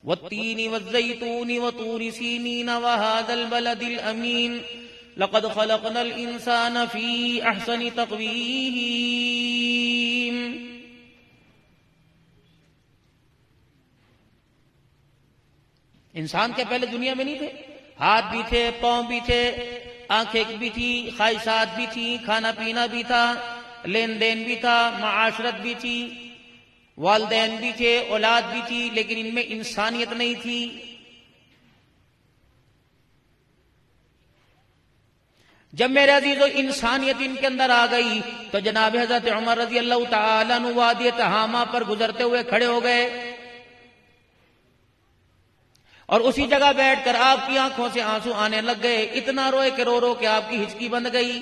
والتین والزیتون وطور سینین وهذا البلد الامین لقد خلقنا الانسان فی احسن تقویم. انسان کے پہلے دنیا میں نہیں تھے؟ ہاتھ بھی تھے، پاؤں بھی تھے، آنکھیں بھی تھی، خواہشات بھی تھی، کھانا پینا بھی تھا، لین دین بھی تھا، معاشرت بھی تھی، والدین بھی تھے، اولاد بھی تھی، لیکن ان میں انسانیت نہیں تھی. جب میرے عزیزو انسانیت ان کے اندر آ گئی تو جناب حضرت عمر رضی اللہ تعالیٰ عنہ وادی تہامہ پر گزرتے ہوئے کھڑے ہو گئے اور اسی جگہ بیٹھ کر آپ کی آنکھوں سے آنسو آنے لگ گئے. اتنا روئے کہ رو رو کہ آپ کی ہچکی بند گئی.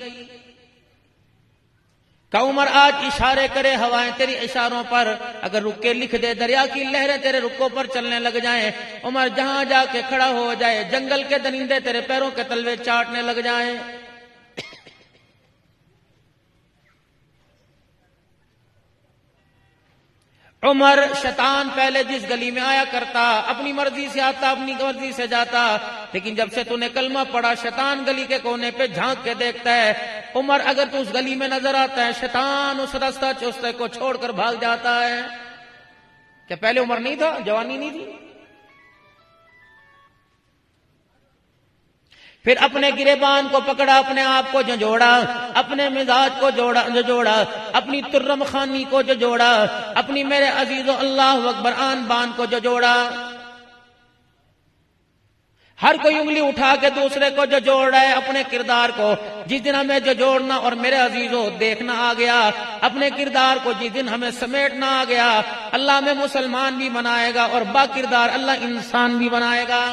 کہ عمر آج اشارے کرے ہوائیں تیری اشاروں پر، اگر رک کے لکھ دے دریا کی لہریں تیرے رکوں پر چلنے لگ جائیں. عمر جہاں جا کے کھڑا ہو جائے جنگل کے درندے تیرے پیروں کے تلوے چاٹنے لگ جائیں. عمر شیطان پہلے جس گلی میں آیا کرتا اپنی مرضی سے آتا، اپنی مرضی سے جاتا، لیکن جب سے تو نے کلمہ پڑھا شیطان گلی کے کونے پہ جھانک کے دیکھتا ہے. عمر اگر تو اس گلی میں نظر آتا ہے شیطان اس رستہ چوستے کو چھوڑ کر بھاگ جاتا ہے. کیا پہلے عمر نہیں تھا؟ جوانی نہیں تھی؟ پھر اپنے گریبان کو پکڑا، اپنے آپ کو جھنجھوڑا، اپنے مزاج کو جوڑا، اپنی ترم خانی کو جوڑا، اپنی میرے عزیزو اللہ اکبر آن بان کو جوڑا. ہر کوئی انگلی اٹھا کے دوسرے کو جوڑ رہا ہے اپنے کردار کو. جس دن ہمیں جوڑنا اور میرے عزیزو دیکھنا آ گیا اپنے کردار کو، جس دن ہمیں سمیٹنا آ گیا، اللہ ہمیں مسلمان بھی بنائے گا اور با کردار اللہ انسان بھی بنائے گا.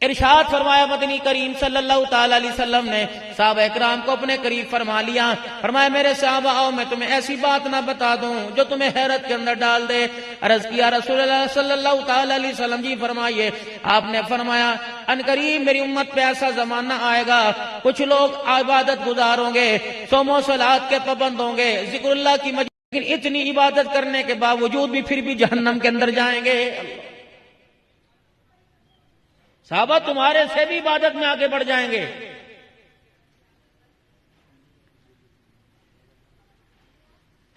ارشاد فرمایا مدنی کریم صلی اللہ تعالی علیہ وسلم نے صحابہ اکرام کو اپنے قریب فرما لیا. فرمایا میرے صحابہ آؤ میں تمہیں ایسی بات نہ بتا دوں جو تمہیں حیرت کے اندر ڈال دے. عرض کیا رسول اللہ صلی اللہ تعالی علیہ وسلم جی فرمائیے. آپ نے فرمایا ان قریب میری امت پہ ایسا زمانہ آئے گا کچھ لوگ عبادت گزار ہوں گے، صوم و صلات کے پابند ہوں گے، ذکر اللہ کی مجلس، لیکن اتنی عبادت کرنے کے باوجود بھی پھر بھی جہنم کے اندر جائیں گے. صحابہ تمہارے سے بھی عبادت میں آگے بڑھ جائیں گے.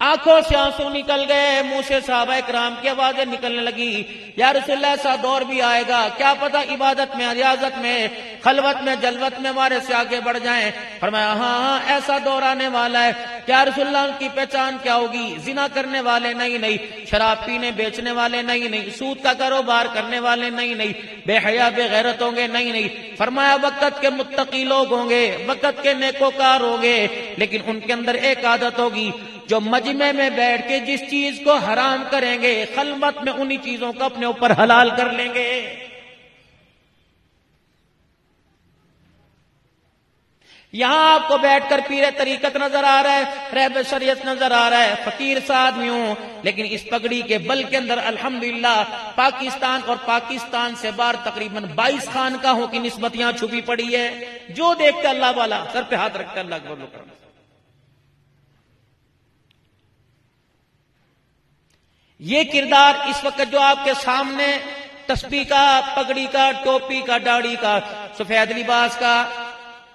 آنکھوں سے آنسو نکل گئے، منہ سے صحابہ کرام کی آوازیں نکلنے لگی. یا رسول اللہ ایسا دور بھی آئے گا کیا پتہ عبادت میں، ریاضت میں، خلوت میں، جلوت میں ہمارے سے آگے بڑھ جائیں. فرمایا ہاں ایسا دور آنے والا ہے. کیا رسول اللہ ان کی پہچان کیا ہوگی؟ زنا کرنے والے نہیں، شراب پینے بیچنے والے نہیں، سود کا کاروبار کرنے والے نہیں، بے حیا بے غیرت ہوں گے نہیں. فرمایا وقت کے متقی لوگ ہوں گے، وقت کے نیکوکار ہوں گے، لیکن ان کے اندر ایک عادت ہوگی جو مجمع میں بیٹھ کے جس چیز کو حرام کریں گے خلوت میں انہی چیزوں کو اپنے اوپر حلال کر لیں گے. یہاں آپ کو بیٹھ کر پیر طریقت نظر آ رہا ہے، رہب شریعت نظر آ رہا ہے، فقیر سا آدمی ہوں، لیکن اس پگڑی کے بل کے اندر الحمدللہ پاکستان اور پاکستان سے باہر تقریباً 22 خانقاہوں کی نسبت یہاں چھپی پڑی ہے. جو دیکھتے اللہ والا سر پہ ہاتھ رکھتے اللہ اکبر کرم. یہ کردار اس وقت جو آپ کے سامنے تسبیح کا، پگڑی کا، ٹوپی کا، داڑھی کا، سفید لباس کا،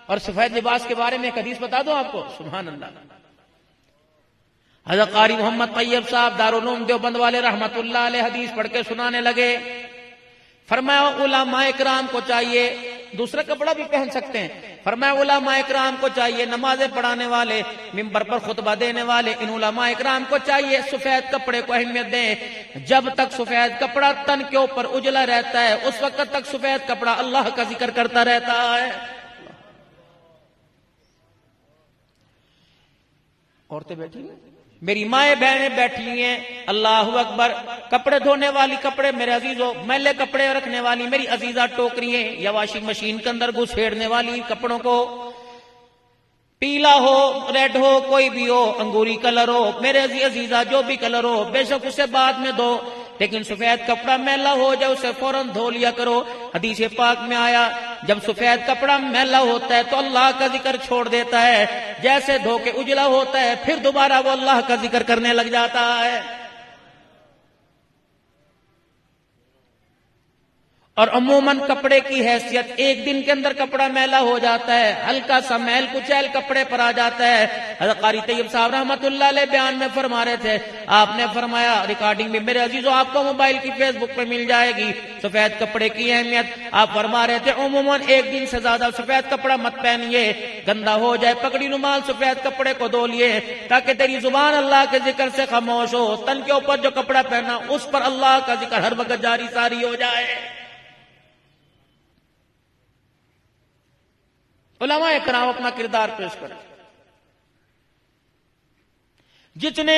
اور سفید لباس کے بارے میں ایک حدیث بتا دوں آپ کو سبحان اللہ. حضرت قاری محمد طیب صاحب دارالعلوم دیوبند والے رحمت اللہ علیہ حدیث پڑھ کے سنانے لگے. فرمایا علماء اکرام کو چاہیے، دوسرا کپڑا بھی پہن سکتے ہیں، فرمایا علماء اکرام کو چاہیے، نمازیں پڑھانے والے، ممبر پر خطبہ دینے والے، ان علماء اکرام کو چاہیے سفید کپڑے کو اہمیت دیں. جب تک سفید کپڑا تن کے اوپر اجلا رہتا ہے اس وقت تک سفید کپڑا اللہ کا ذکر کرتا رہتا ہے. عورتیں بیٹھی ہیں، میری مائیں بہنیں بیٹھی ہیں، اللہ اکبر. کپڑے دھونے والی، کپڑے میرے عزیزو میلے کپڑے رکھنے والی میری عزیزہ ٹوکری ہیں یا واشنگ مشین کے اندر گھسیڑنے والی کپڑوں کو، پیلا ہو، ریڈ ہو، کوئی بھی ہو، انگوری کلر ہو، میرے عزیزہ جو بھی کلر ہو بے شک اسے بعد میں دھو، لیکن سفید کپڑا میلا ہو جائے اسے فوراً دھو لیا کرو. حدیث پاک میں آیا جب سفید کپڑا میلا ہوتا ہے تو اللہ کا ذکر چھوڑ دیتا ہے، جیسے دھو کے اجلا ہوتا ہے پھر دوبارہ وہ اللہ کا ذکر کرنے لگ جاتا ہے۔ اور عموماً کپڑے کی حیثیت ایک دن کے اندر کپڑا میلا ہو جاتا ہے، ہلکا سا میل کچیل کپڑے پر آ جاتا ہے۔ حضرت قاری طیب صاحب رحمۃ اللہ علیہ بیان میں فرما رہے تھے، آپ نے فرمایا، ریکارڈنگ بھی میرے عزیزوں آپ کو موبائل کی فیس بک پہ مل جائے گی، سفید کپڑے کی اہمیت۔ آپ فرما رہے تھے عموماً ایک دن سے زیادہ سفید کپڑا مت پہنیے، گندا ہو جائے پکڑی رومال سفید کپڑے کو دھو لیے تاکہ تیری زبان اللہ کے ذکر سے خاموش ہو، تن کے اوپر جو کپڑا پہنا اس پر اللہ کا ذکر ہر وقت جاری ساری ہو جائے۔ علماء کرام اپنا کردار پیش کریں۔ جتنے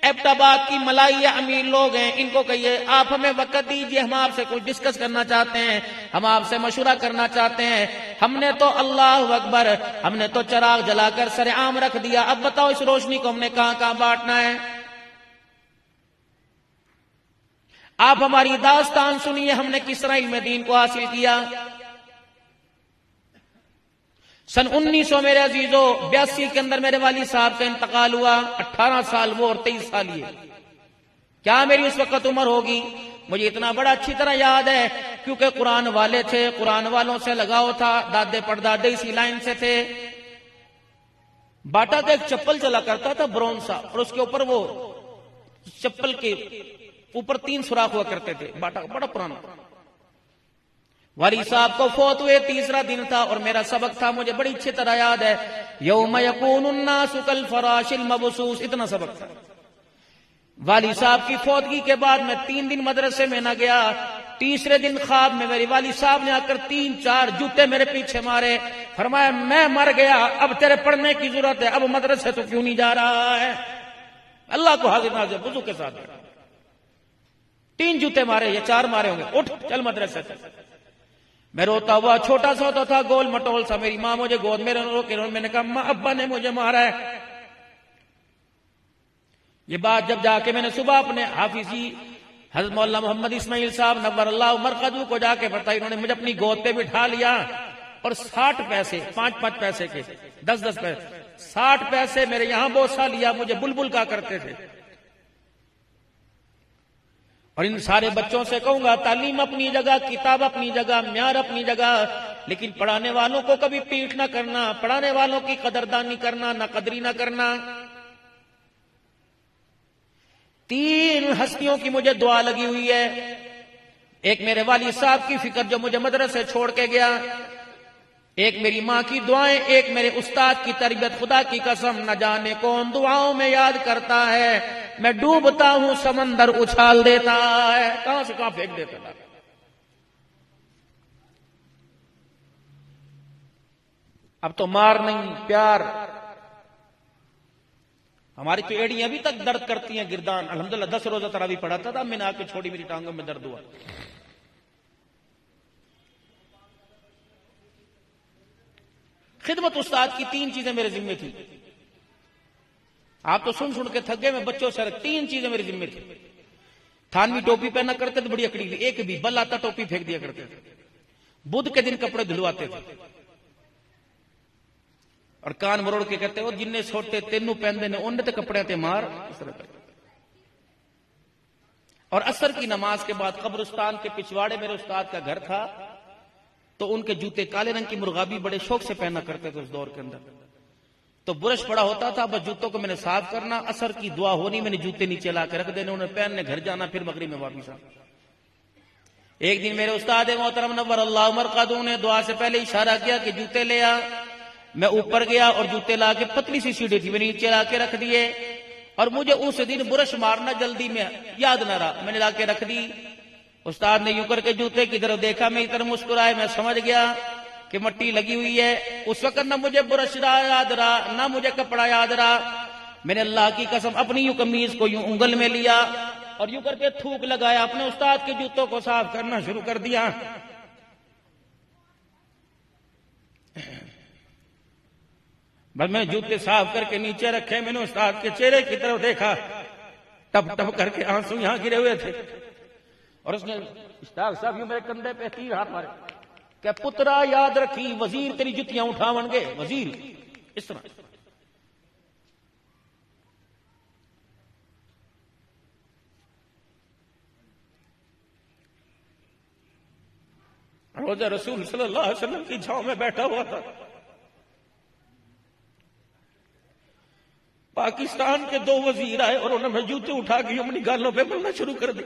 ایبٹ آباد کی ملائی یا امیر لوگ ہیں ان کو کہیے آپ ہمیں وقت دیجیے، ہم آپ سے کچھ ڈسکس کرنا چاہتے ہیں، ہم آپ سے مشورہ کرنا چاہتے ہیں۔ ہم نے تو اللہ اکبر، ہم نے تو چراغ جلا کر سر عام رکھ دیا، اب بتاؤ اس روشنی کو ہم نے کہاں کہاں بانٹنا ہے۔ آپ ہماری داستان سنیے، ہم نے کس طرح علم دین کو حاصل کیا۔ سن 1900 میرے عزیزوں 82 کے اندر میرے والد صاحب کا انتقال ہوا، 18 سال وہ اور 23 سال یہ۔ کیا میری اس وقت عمر ہوگی؟ مجھے اتنا بڑا اچھی طرح یاد ہے کیونکہ قرآن والے تھے، قرآن والوں سے لگاؤ تھا، دادے پردادے اسی لائن سے تھے۔ باٹا کا ایک چپل چلا کرتا تھا برونز سا، اور اس کے اوپر وہ چپل کے اوپر 3 سوراخ ہوا کرتے تھے، باٹا بڑا پرانا۔ والد صاحب کو فوت ہوئے تیسرا دن تھا اور میرا سبق تھا، مجھے بڑی اچھی طرح یاد ہے، یوم یکون الناس کالفراش المبثوث، اتنا سبق تھا۔ والد صاحب کی فوتگی کے بعد میں 3 دن مدرسے میں نہ گیا۔ تیسرے دن خواب میں میرے والد صاحب نے آ کر 3-4 جوتے میرے پیچھے مارے، فرمایا میں مر گیا، اب تیرے پڑھنے کی ضرورت ہے، اب مدرسے تو کیوں نہیں جا رہا ہے؟ اللہ کو حاضر ناظر وضو کے ساتھ 3 جوتے مارے یا 4 مارے ہوں گے، اٹھ چل مدرسے سے۔ میں روتا ہوا، چھوٹا سا ہوتا تھا، گول مٹول سا، میری ماں مجھے گود میں رو کے میں نے کہا ماں ابا نے مجھے مارا ہے۔ یہ بات جب جا کے میں نے صبح اپنے حافظی حضرت مولانا محمد اسماعیل صاحب نور اللہ مرقدو کو جا کے بتائی، انہوں نے مجھے اپنی گود پہ بٹھا لیا اور 60 پیسے 5-5 پیسے کے 10-10 پیسے 60 پیسے میرے یہاں بوسہ لیا، مجھے بلبل کہا کرتے تھے۔ اور ان سارے بچوں سے کہوں گا تعلیم اپنی جگہ، کتاب اپنی جگہ، معیار اپنی جگہ، لیکن پڑھانے والوں کو کبھی پیٹ نہ کرنا، پڑھانے والوں کی قدردانی کرنا، نہ قدری نہ کرنا۔ 3 ہستیوں کی مجھے دعا لگی ہوئی ہے، ایک میرے والد صاحب کی فکر جو مجھے مدرسے چھوڑ کے گیا، ایک میری ماں کی دعائیں، ایک میرے استاد کی تربیت۔ خدا کی قسم نہ جانے کون دعاؤں میں یاد کرتا ہے، میں ڈوبتا ہوں سمندر اچھال دیتا ہے، کہاں سے کہاں پھینک دیتا ہے۔ اب تو مار نہیں پیار۔ ہماری تو ایڑیاں ابھی تک درد کرتی ہیں، گردان۔ الحمدللہ 10 روزہ تراویح پڑھاتا تھا، میں نے آ کے چھوڑی، میری ٹانگوں میں درد ہوا۔ خدمت استاد کی 3 چیزیں میرے ذمہ تھی، آپ تو سن کے تھک گئے، میں بچوں سے 3 چیزیں میرے ذمہ تھی۔ تھانوی ٹوپی پہنا کرتے تھے بڑی اکڑی، ایک بھی بل آتا ٹوپی پھینک دیا کرتے تھے۔ بدھ کے دن کپڑے دھلواتے تھے اور کان مروڑ کے کہتے وہ جن سوٹے تینوں پہنتے نے انہیں تے کپڑے تے مار۔ اور عصر کی نماز کے بعد قبرستان کے پچھواڑے میرے استاد کا گھر تھا، تو ان کے جوتے کالے رنگ کی مرغابی بڑے شوق سے پہنا کرتے تھے اس دور کے اندر۔ تو برش پڑا ہوتا تھا، بس جوتوں کو میں نے صاف کرنا، عصر کی دعا ہونی، میں نے جوتے نیچے لا کے رکھ دینے، انہیں پہننے گھر جانا، پھر مغرب میں واپس آنا۔ ایک دن میرے استاد محترم نور اللہ مرقدو نے دعا سے پہلے اشارہ کیا کہ جوتے لے آ۔ میں اوپر گیا اور جوتے لا کے، پتلی سی سیڑھی تھی، میں نے نیچے لا کے رکھ دیے، اور مجھے اس دن برش مارنا جلدی میں یاد نہ رہا، میں نے لا کے رکھ دی۔ استاد نے یوں کر کے جوتے کی طرف دیکھا، میری طرف مسکرائے، میں سمجھ گیا کہ مٹی لگی ہوئی ہے۔ اس وقت نہ مجھے برش یاد رہا، نہ مجھے کپڑا یاد رہا۔ میں نے اللہ کی قسم اپنی یوں قمیض کو یوں انگل میں لیا اور یوں کر کے تھوک لگایا، اپنے استاد کے جوتوں کو صاف کرنا شروع کر دیا۔ بس میں جوتے صاف کر کے نیچے رکھے، میں نے استاد کے چہرے کی طرف دیکھا، ٹپ ٹپ کر کے آنسو یہاں گرے ہوئے تھے، اور اس نے استاد صاحب یوں میرے کندھے پہ 3 ہاتھ مارے، کہ پترا یاد رکھی وزیر تیری جتیاں اٹھاون گے، وزیر اس طرح. روزہ رسول صلی اللہ علیہ وسلم کی چھاؤں میں بیٹھا ہوا تھا. پاکستان کے 2 وزیر آئے اور انہوں نے جوتے اٹھا کے اپنی گالوں پہ ملنا شروع کر دی.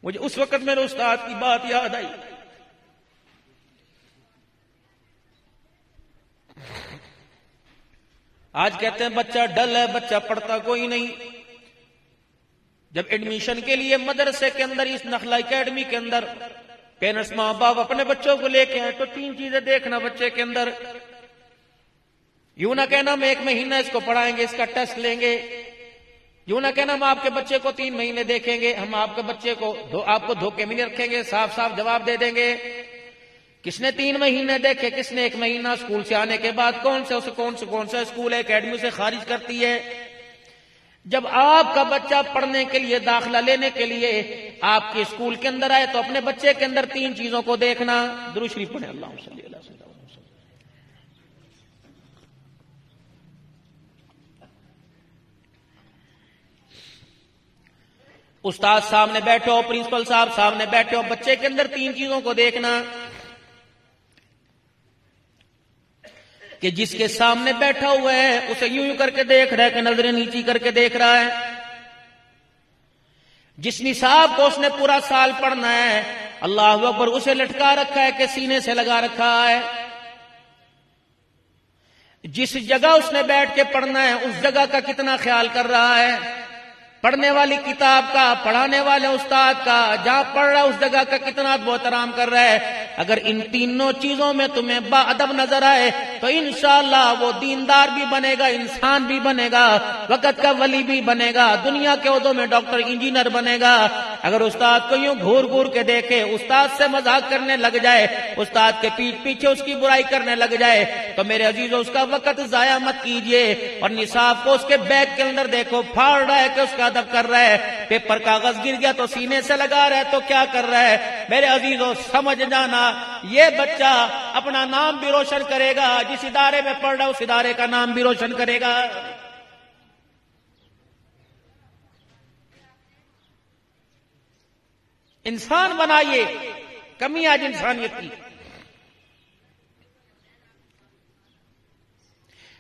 مجھے اس وقت میرے استاد کی بات یاد آئی. آج کہتے ہیں بچہ ڈل ہے، بچہ پڑھتا کوئی نہیں. جب ایڈمیشن کے لیے مدرسے کے اندر اس نخلا اکیڈمی کے اندر پیرنٹس ماں باپ اپنے بچوں کو لے کے آئے تو 3 چیزیں دیکھنا بچے کے اندر. یوں نہ کہنا ہم 1 مہینہ اس کو پڑھائیں گے، اس کا ٹیسٹ لیں گے. یوں نہ کہنا ہم آپ کے بچے کو 3 مہینے دیکھیں گے، ہم آپ کے بچے کو آپ کو دھوکے میں نہیں رکھیں گے، صاف صاف جواب دے دیں گے. کس نے 3 مہینے دیکھے، کس نے 1 مہینہ. اسکول سے آنے کے بعد کون سا اسکول اکیڈمی سے خارج کرتی ہے. جب آپ کا بچہ پڑھنے کے لیے داخلہ لینے کے لیے آپ کے اسکول کے اندر آئے تو اپنے بچے کے اندر 3 چیزوں کو دیکھنا. درود شریف پڑھیں. اللہم صلی اللہ علیہ وسلم. استاد سامنے بیٹھے ہو، پرنسپل صاحب سامنے بیٹھے ہو، بچے کے اندر 3 چیزوں کو دیکھنا کہ جس کے سامنے بیٹھا ہوا ہے اسے یوں کر کے دیکھ رہا ہے کہ نظریں نیچی کر کے دیکھ رہا ہے. جس نصاب کو اس نے پورا سال پڑھنا ہے اللہ اکبر اسے لٹکا رکھا ہے کہ سینے سے لگا رکھا ہے. جس جگہ اس نے بیٹھ کے پڑھنا ہے اس جگہ کا کتنا خیال کر رہا ہے. پڑھنے والی کتاب کا، پڑھانے والے استاد کا، جہاں پڑھ رہا ہے اس جگہ کا کتنا محترام کر رہا ہے. اگر ان 3 چیزوں میں تمہیں با ادب نظر آئے تو انشاءاللہ وہ دیندار بھی بنے گا، انسان بھی بنے گا، وقت کا ولی بھی بنے گا، دنیا کے عہدوں میں ڈاکٹر انجینئر بنے گا. اگر استاد کو یوں گھور گھور کے دیکھے، استاد سے مذاق کرنے لگ جائے، استاد کے پیٹھ پیچھے اس کی برائی کرنے لگ جائے تو میرے عزیزو اس کا وقت ضائع مت کیجئے. اور نصاب کو اس کے بیگ کے اندر دیکھو، پھاڑ رہا ہے کہ اس کا ادب کر رہا ہے، پیپر کاغذ گر گیا تو سینے سے لگا رہا ہے تو کیا کر رہا ہے. میرے عزیزو سمجھ جانا یہ بچہ اپنا نام بھی روشن کرے گا، جس ادارے میں پڑھ رہا ہے اس ادارے کا نام بھی روشن کرے گا. انسان بنائیے. کمی آج انسانیت کی.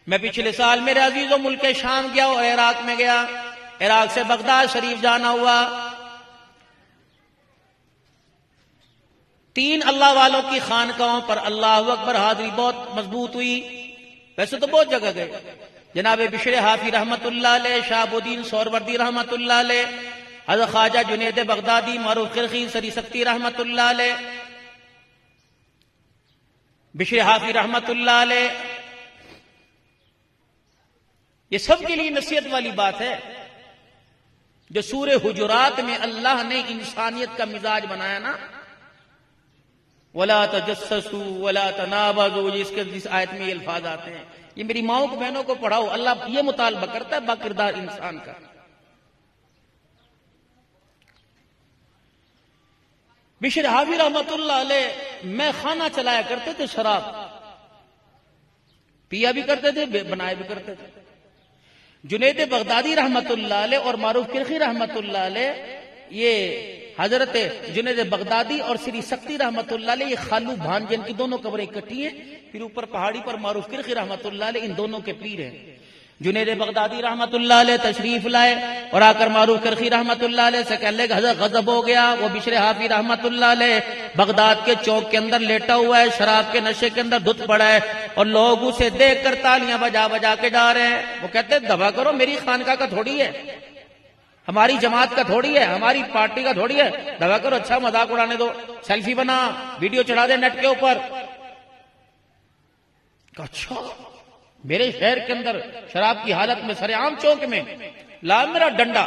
میں پچھلے سال میرے عزیزوں ملک شام گیا اور عراق میں گیا. عراق سے بغداد شریف جانا ہوا. 3 اللہ والوں کی خانقاہوں پر اللہ اکبر حاضری بہت مضبوط ہوئی. ویسے تو بہت جگہ گئے. جناب بشر حافی رحمت اللہ علیہ، شہاب الدین سہروردی رحمت اللہ علیہ، حضرت خواجہ جنید بغدادی، معروف قرخی سری سکتی رحمت اللہ علیہ، بشر حافی رحمت اللہ علیہ. یہ سب کے لیے نصیحت والی بات ہے. جو سورہ حجرات میں اللہ نے انسانیت کا مزاج بنایا نا، وَلَا تَجَسَّسُوا وَلَا تَنَابَزُوا، جس آیت میں یہ الفاظ آتے ہیں، یہ میری ماؤں کو بہنوں کو پڑھاؤ. اللہ یہ مطالبہ کرتا ہے باکردار انسان کا. بشر حافی رحمت اللہ علیہ میں خانہ چلایا کرتے تھے، شراب پیا بھی کرتے تھے، بنایا بھی کرتے تھے. جنید بغدادی رحمت اللہ علیہ اور معروف قرخی رحمت اللہ علیہ، یہ حضرت جنید بغدادی اور سری سکتی رحمت اللہ علیہ یہ خالو بھانجے، ان کی دونوں قبریں اکٹھی ہیں. پھر اوپر پہاڑی پر معروف قرخی رحمت اللہ علیہ ان دونوں کے پیر ہیں. جنید بغدادی رحمت اللہ علیہ تشریف لائے اور آ کر معروف قرخی رحمت اللہ علیہ سے کہنے لگے حضرت غضب ہو گیا. وہ بشر حافی رحمت اللہ علیہ بغداد کے چوک کے اندر لیٹا ہوا ہے، شراب کے نشے کے اندر دھت پڑا ہے اور لوگ اسے دیکھ کر تالیاں بجا بجا کے جا رہے ہیں. وہ کہتے ہیں دبا کرو، میری خانقاہ کا تھوڑی ہے، ہماری جماعت کا تھوڑی ہے، ہماری پارٹی کا تھوڑی ہے، دبا کرو. اچھا مذاق اڑانے دو، سیلفی بنا، ویڈیو چڑھا دے نیٹ کے اوپر. اچھا میرے شہر کے اندر شراب کی حالت میں سر عام چوک میں لا میرا ڈنڈا،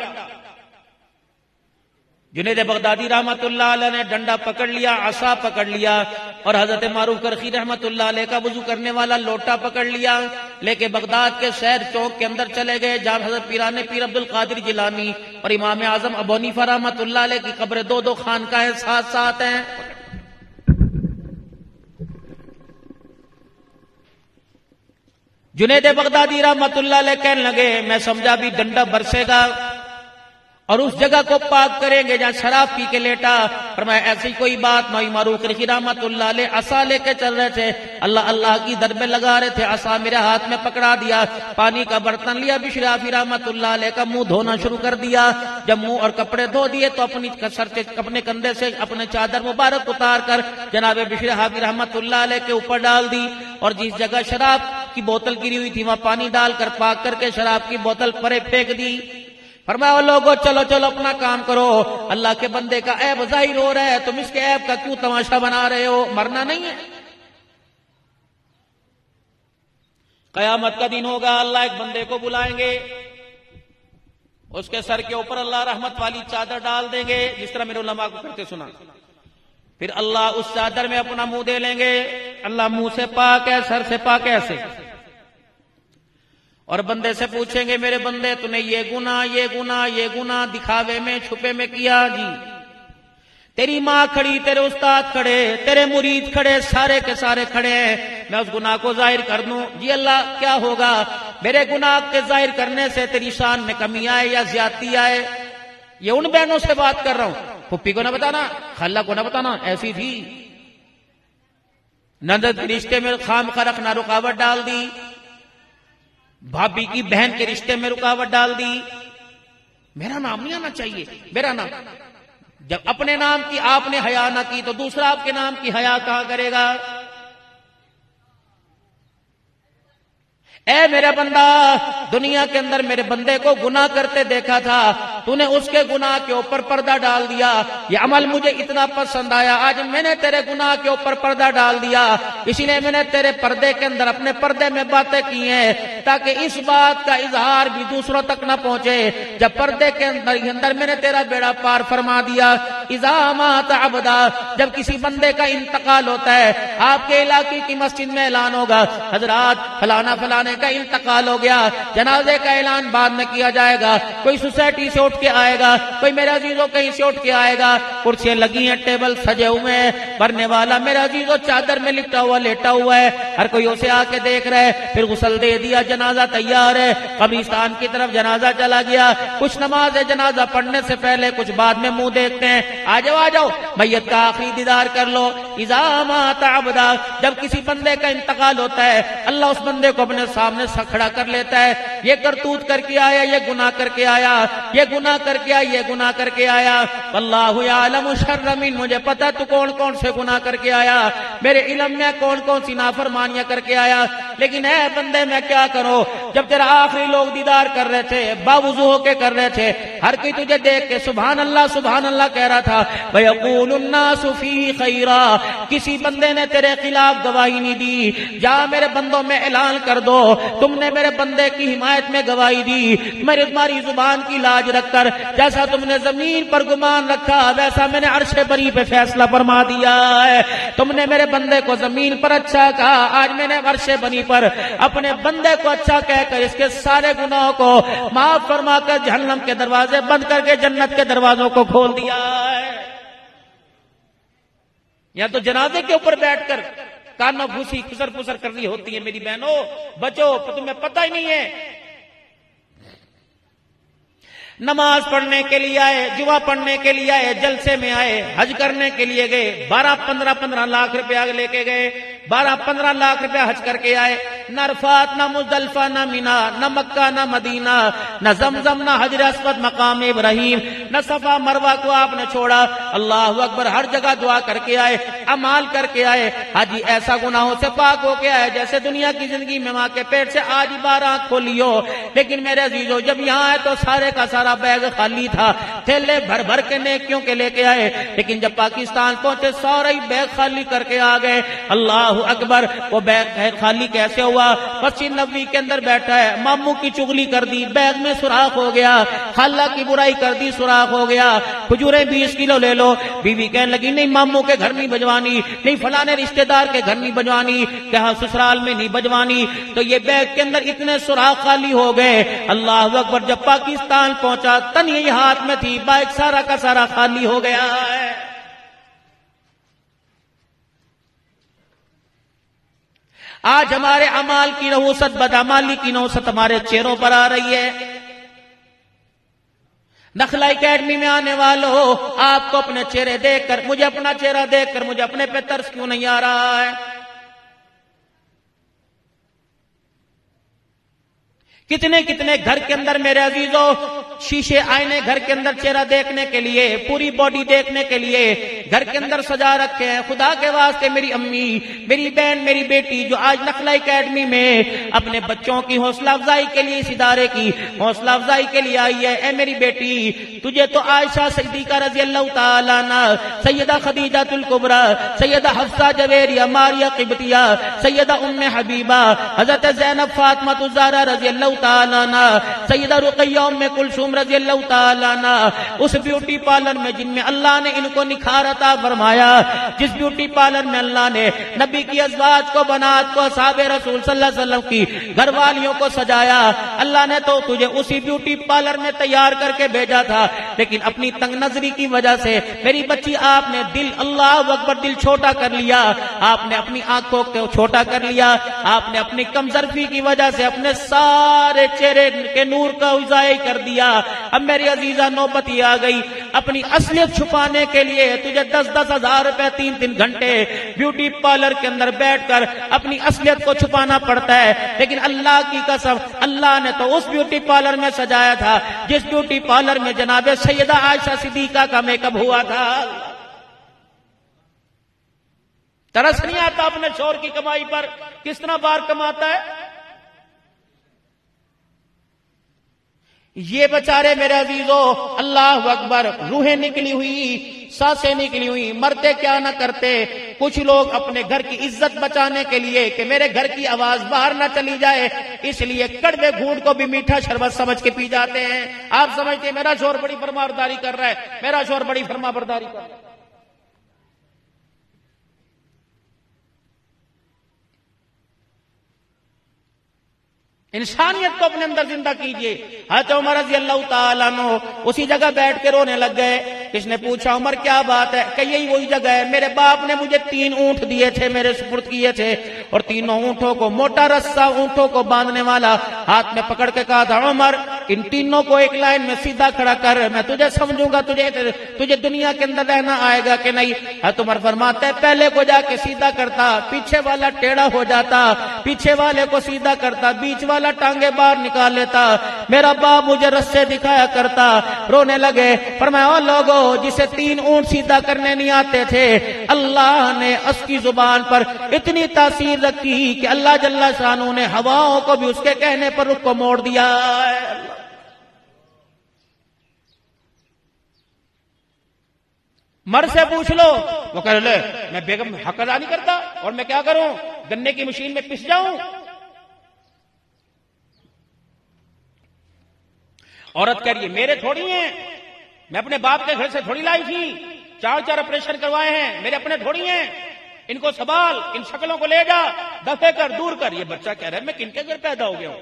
جنید بغدادی رحمت اللہ علیہ نے ڈنڈا پکڑ لیا، عصا پکڑ لیا، اور حضرت معروف کرخی رحمت اللہ علیہ کا وضو کرنے والا لوٹا پکڑ لیا، لے کے بغداد کے شہر چوک کے اندر چلے گئے جہاں حضرت پیران پیر عبد القادر جیلانی اور امام اعظم ابو حنیفہ رحمت اللہ علیہ کی قبر دو دو خانقاہیں ساتھ ساتھ ہیں۔ جنید بغدادی رحمت اللہ علیہ کہنے لگے میں سمجھا بھی ڈنڈا برسے گا اور اس جگہ کو پاک کریں گے جہاں شراب پی کے لیٹا، فرمایا ایسی کوئی بات نہیں۔ معروف کرخی رحمت اللہ علیہ عصا لے کے چل رہے تھے، اللہ اللہ کی در میں لگا رہے تھے، عصا میرے ہاتھ میں پکڑا دیا، پانی کا برتن لیا، بشر حافی رحمت اللہ علیہ کا منہ دھونا شروع کر دیا۔ جب منہ اور کپڑے دھو دیے تو اپنے کندھے سے اپنے چادر مبارک اتار کر جناب بشر حافی رحمت اللہ علیہ کے اوپر ڈال دی، اور جس جگہ شراب کی بوتل گری ہوئی تھی وہاں پانی ڈال کر پاک کر کے شراب کی بوتل پرے پھینک دی۔ فرمایا لوگوں چلو چلو اپنا کام کرو، اللہ کے بندے کا عیب ظاہر ہو رہا ہے، تم اس کے عیب کا کیوں تماشا بنا رہے ہو؟ مرنا نہیں ہے۔ قیامت کا دن ہوگا، اللہ ایک بندے کو بلائیں گے، اس کے سر کے اوپر اللہ رحمت والی چادر ڈال دیں گے، جس طرح میرے علماء کو کرتے سنا، پھر اللہ اس چادر میں اپنا منہ دے لیں گے، اللہ منہ سے پاک ہے، سر سے پاک ہے ایسے، اور بندے سے پوچھیں گے میرے بندے تو نے یہ گناہ دکھاوے میں چھپے میں کیا؟ جی۔ تیری ماں کھڑی، تیرے استاد کھڑے، تیرے مرید کھڑے، سارے کے سارے کھڑے ہیں، میں اس گناہ کو ظاہر کر دوں؟ جی اللہ کیا ہوگا؟ میرے گناہ کے ظاہر کرنے سے تیری شان میں کمی آئے یا زیادتی آئے؟ یہ ان بہنوں سے بات کر رہا ہوں، پھپھی کو نہ بتانا، خالہ کو نہ بتانا، ایسی تھی نند کے رشتے میں خام خرق نہ رکاوٹ ڈال دی، بھابھی کی بہن کے رشتے میں رکاوٹ ڈال دی، میرا نام نہیں آنا چاہیے، میرا نام۔ جب اپنے نام کی آپ نے حیا نہ کی تو دوسرا آپ کے نام کی حیا کہاں کرے گا؟ اے میرے بندہ، دنیا کے اندر میرے بندے کو گناہ کرتے دیکھا تھا، تو نے اس کے گناہ کے اوپر پردہ ڈال دیا، یہ عمل مجھے اتنا پسند آیا، آج میں نے تیرے گناہ کے اوپر پردہ ڈال دیا، اسی لیے میں نے تیرے پردے کے اندر اپنے پردے میں باتیں کی ہیں تاکہ اس بات کا اظہار بھی دوسروں تک نہ پہنچے۔ جب پردے کے اندر میں نے تیرا بیڑا پار فرما دیا، اذا مات عبدا، جب کسی بندے کا انتقال ہوتا ہے، آپ کے علاقے کی مسجد میں اعلان ہوگا حضرات فلانا فلانے کا انتقال ہو گیا، جنازے کا اعلان بعد میں کیا جائے گا، کوئی سوسائٹی سے اٹھ کے آئے گا، کوئی میرے عزیزوں کہیں سے اٹھ کے آئے گا، کرسیاں لگی ہیں، ٹیبل سجے ہوئے ہیں، مرنے والا میرے عزیزوں چادر میں لپٹا ہوا لیٹا ہوا ہے، ہر کوئی اسے آ کے دیکھ رہا ہے، پھر غسل دے دیا، جنازہ تیار ہے، قبرستان کی طرف جنازہ چلا گیا، کچھ نماز جنازہ پڑھنے سے پہلے کچھ بعد میں منہ دیکھتے ہیں، آ جاؤ میت کا آخری دیدار کر لو۔ اذا مات عبدا، جب کسی بندے کا انتقال ہوتا ہے، اللہ اس بندے کو اپنے سامنے کھڑا کر لیتا ہے، یہ کرتوت کر کے آیا، یہ گناہ کر کے آیا، یہ گناہ کر کے آیا، یہ گناہ کر کے آیا، واللہ یعلم شر من، مجھے پتا تو کون کون سے گناہ کر کے آیا، میرے علم میں کون کون سی نافرمانیاں کر کے آیا، لیکن اے بندے میں کیا کروں؟ جب تیرا آخری لوگ دیدار کر رہے تھے، باوضو ہو کے کر رہے تھے، ہر کوئی تجھے دیکھ کے سبحان اللہ کہہ رہا تھا، وَيَقُولُ النَّاسُ فِي خَيْرًا، کسی بندے نے تیرے خلاف گواہی نہیں دی، جا میرے بندوں میں اعلان کر دو، تم نے میرے بندے کی حمایت میں گواہی دی، تمہاری زبان کی لاج رکھ کر جیسا تم نے زمین پر گمان رکھا ویسا میں نے عرش بری پہ فیصلہ فرما دیا ہے، تم نے میرے بندے کو زمین پر اچھا کہا، آج میں نے عرش بری پر اپنے بندے کو اچھا کہہ کر اس کے سارے گناہوں کو معاف فرما کر جہنم کے دروازے بند کر کے جنت کے دروازوں کو کھول دیا ہے۔ یا تو جنازے کے اوپر بیٹھ کر کانوں گھسی خسر پسر کر رہی ہوتی ہے، میری بہنوں بچو، تمہیں پتہ ہی نہیں ہے، نماز پڑھنے کے لیے آئے، جمعہ پڑھنے کے لیے آئے، جلسے میں آئے، حج کرنے کے لیے گئے، 12-15 لاکھ روپیہ لے کے گئے، 12-15 لاکھ روپیہ حج کر کے آئے، نہ عرفات، نہ مزدلفہ، نہ مینا، نہ مکہ، نہ مدینہ، نہ زمزم، نہ حجر اسود، مقام ابراہیم، نہ صفا مروہ کو آپ نے چھوڑا، اللہ اکبر، ہر جگہ دعا کر کے آئے، اعمال کر کے آئے، حاجی ایسا گناہوں سے پاک ہو کے آئے جیسے دنیا کی زندگی میں ماں کے پیٹ سے آج ہی 12 آنکھ کھولی ہو، لیکن میرے عزیزو جب یہاں آئے تو سارے کا سارا بیگ خالی تھا، تھیلے بھر بھر کے نیکیوں کے لے کے آئے، لیکن جب پاکستان پہنچے سارے بیگ خالی کر کے آ گئے، اللہ اکبر، وہ بیگ خالی کیسے ہوا؟ ہوا مسجد نبوی کے اندر بیٹھا ہے، ماموں کی چغلی کر دی، بیگ میں سوراخ ہو گیا، خالہ کی برائی کر دی، سوراخ ہو گیا، کھجوریں 20 کلو لے لو۔ بیوی کہنے لگی نہیں ماموں کے گھر نہیں بجوانی، نہیں فلانے رشتہ دار کے گھر نہیں بجوانی، کہا سسرال میں نہیں بجوانی۔ تو یہ بیگ کے اندر اتنے سوراخ خالی ہو گئے، اللہ اکبر، جب پاکستان پہنچا تن یہی ہاتھ میں تھی، بیگ سارا کا سارا خالی ہو گیا ہے۔ آج ہمارے اعمال کی نحوست، بدعمالی کی نحوست ہمارے چہروں پر آ رہی ہے۔ نخلا اکیڈمی میں آنے والوں، آپ کو اپنے چہرے دیکھ کر، مجھے اپنا چہرہ دیکھ کر مجھے اپنے پہ ترس کیوں نہیں آ رہا ہے؟ کتنے کتنے گھر کے اندر میرے عزیزوں شیشے آئینے گھر کے اندر چہرہ دیکھنے کے لیے، پوری باڈی دیکھنے کے لیے گھر کے اندر سجا رکھے ہیں۔ خدا کے واسطے میری امی، میری بہن، میری بیٹی جو آج نخلا اکیڈمی میں اپنے بچوں کی حوصلہ افزائی کے لیے، اس ادارے کی حوصلہ افزائی کے لیے آئی ہے، اے میری بیٹی تجھے تو عائشہ صدیقہ رضی اللہ تعالیٰ عنہ، سیدہ خدیجہ الکبریٰ، سیدہ حفصہ جویریہ، ماریہ قبطیہ، سیدہ ام حبیبہ، حضرت زینب فاطمہ الزہرا رضی اللہ تعالیٰ عنہ، سیدہ رقیہ ام کلثوم رضی اللہ تعالیٰ عنہ، اس بیوٹی پارلر میں جن میں اللہ نے ان کو نکھار عطا فرمایا، جس بیوٹی پارلر میں اللہ نے نبی کی ازواج کو، بنات کو، اصحاب رسول صلی اللہ علیہ وسلم کی گھر والیوں کو سجایا، اللہ نے تو تجھے اسی بیوٹی پارلر میں تیار کر کے بھیجا تھا، لیکن اپنی تنگ نظری کی وجہ سے میری بچی آپ نے دل، اللہ اکبر، دل چھوٹا کر لیا، آپ نے اپنی آنکھوں کو چھوٹا کر لیا، آپ نے اپنی کمزرفی کی وجہ سے اپنے سارے چہرے کے نور کا اضائی کر دیا۔ اب میری عزیزہ نوبت یہ آ گئی، اپنی اصلیت چھپانے کے لیے تجھے 10-10 ہزار روپے 3 گھنٹے بیوٹی پارلر کے اندر بیٹھ کر اپنی اصلیت کو چھپانا پڑتا ہے، لیکن اللہ کی قسم اللہ نے تو اس بیوٹی پارلر میں سجایا تھا جس بیوٹی پارلر میں جناب سیدہ عائشہ صدیقہ کا میک اپ ہوا تھا۔ ترس نہیں آتا اپنے شوہر کی کمائی پر؟ کس طرح بار کماتا ہے یہ بیچارے میرے عزیزوں، اللہ اکبر، روحیں نکلی ہوئی، سانسیں نکلی ہوئی، مرتے کیا نہ کرتے۔ کچھ لوگ اپنے گھر کی عزت بچانے کے لیے کہ میرے گھر کی آواز باہر نہ چلی جائے، اس لیے کڑوے گھونٹ کو بھی میٹھا شربت سمجھ کے پی جاتے ہیں۔ آپ سمجھتے ہیں میرا شوہر بڑی فرما برداری کر رہا ہے، میرا شوہر بڑی فرما برداری کر رہا ہے۔ انسانیت کو اپنے اندر زندہ کیجئے۔ حضرت عمر رضی اللہ تعالیٰ عنہ اسی جگہ بیٹھ کے رونے لگ گئے۔ کس نے پوچھا عمر کیا بات ہے؟ کہ یہی وہی جگہ ہے، میرے باپ نے مجھے 3 اونٹ دیے تھے، میرے سپرد کیے تھے، اور 3 اونٹوں کو موٹا رسا اونٹوں کو باندھنے والا ہاتھ میں پکڑ کے کہا تھا عمر ان تینوں کو ایک لائن میں سیدھا کھڑا کر، میں تجھے سمجھوں گا، تجھے دنیا کے اندر رہنا آئے گا کہ نہیں۔ حضرت عمر فرماتا ہے پہلے کو جا کے سیدھا کرتا، پیچھے والا ٹیڑھا ہو جاتا، پیچھے والے کو سیدھا کرتا، بیچ والا ٹانگے باہر نکال لیتا۔ میرا باپ مجھے رسے دکھایا کرتا۔ رونے لگے، فرمایا او لوگو جسے 3 اونٹ سیدھا کرنے نہیں آتے تھے، اللہ نے اس کی زبان پر اتنی تاثیر رکھی کہ اللہ جل شانہ نے ہواؤں کو بھی اس کے کہنے پر رخ کو موڑ دیا۔ مر سے پوچھ لو، وہ کہہ لے میں بیگم حق ادا نہیں کرتا اور میں کیا کروں، گنے کی مشین میں پس جاؤں۔ عورت کہہ رہی ہے میرے تھوڑی ہیں، میں اپنے باپ کے گھر سے تھوڑی لائی تھی، 4 آپریشن کروائے ہیں، میرے اپنے تھوڑی ہیں، ان کو سنبھال، ان شکلوں کو لے جا، دفے کر، دور کر۔ یہ بچہ کہہ رہا ہے میں کن کے گھر پیدا ہو گیا ہوں؟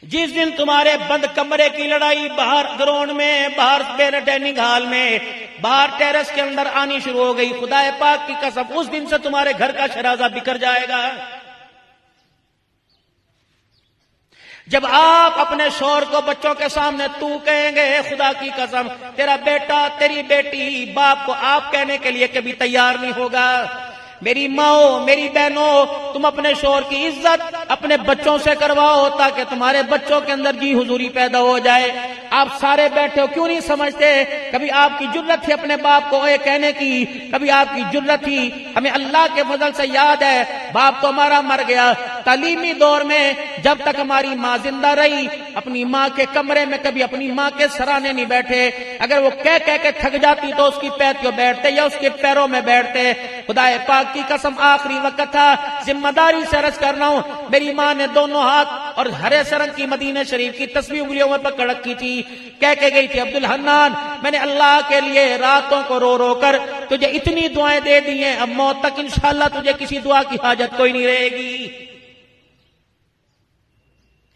جس دن تمہارے بند کمرے کی لڑائی باہر گراؤنڈ میں، باہر میرے ڈائننگ ہال میں، باہر ٹیرس کے اندر آنی شروع ہو گئی، خدا پاک کی قسم اس دن سے تمہارے گھر کا شرازہ بکھر جائے گا۔ جب آپ اپنے شوہر کو بچوں کے سامنے تو کہیں گے، خدا کی قسم تیرا بیٹا تیری بیٹی باپ کو آپ کہنے کے لیے کبھی تیار نہیں ہوگا۔ میری ماں، میری بہنوں، تم اپنے شوہر کی عزت اپنے بچوں سے کرواؤ تاکہ تمہارے بچوں کے اندر جی حضوری پیدا ہو جائے۔ آپ سارے بیٹھے ہو، کیوں نہیں سمجھتے؟ کبھی آپ کی جرت تھی اپنے باپ کو اے کہنے کی، کبھی آپ کی جرت تھی؟ ہمیں اللہ کے فضل سے یاد ہے باپ تو ہمارا مر گیا، تعلیمی دور میں جب تک ہماری ماں زندہ رہی اپنی ماں کے کمرے میں کبھی اپنی ماں کے سرانے نہیں بیٹھے، اگر وہ کہہ کے تھک جاتی تو اس کی پیٹیوں بیٹھتے یا اس کے پیروں میں بیٹھتے۔ خدا پاک کی قسم آخری وقت تھا، ذمہ داری سے عرض کر رہا ہوں، میری ماں نے دونوں ہاتھ اور ہرے سرنگ کی مدینہ شریف کی تصویر انگلیوں میں پکڑ رکھی تھی، کہہ کے گئی تھی عبدالحنان میں نے اللہ کے لیے راتوں کو رو رو کر تجھے اتنی دعائیں دے دی ہیں، اب موت تک انشاءاللہ تجھے کسی دعا کی حاجت کوئی نہیں رہے گی۔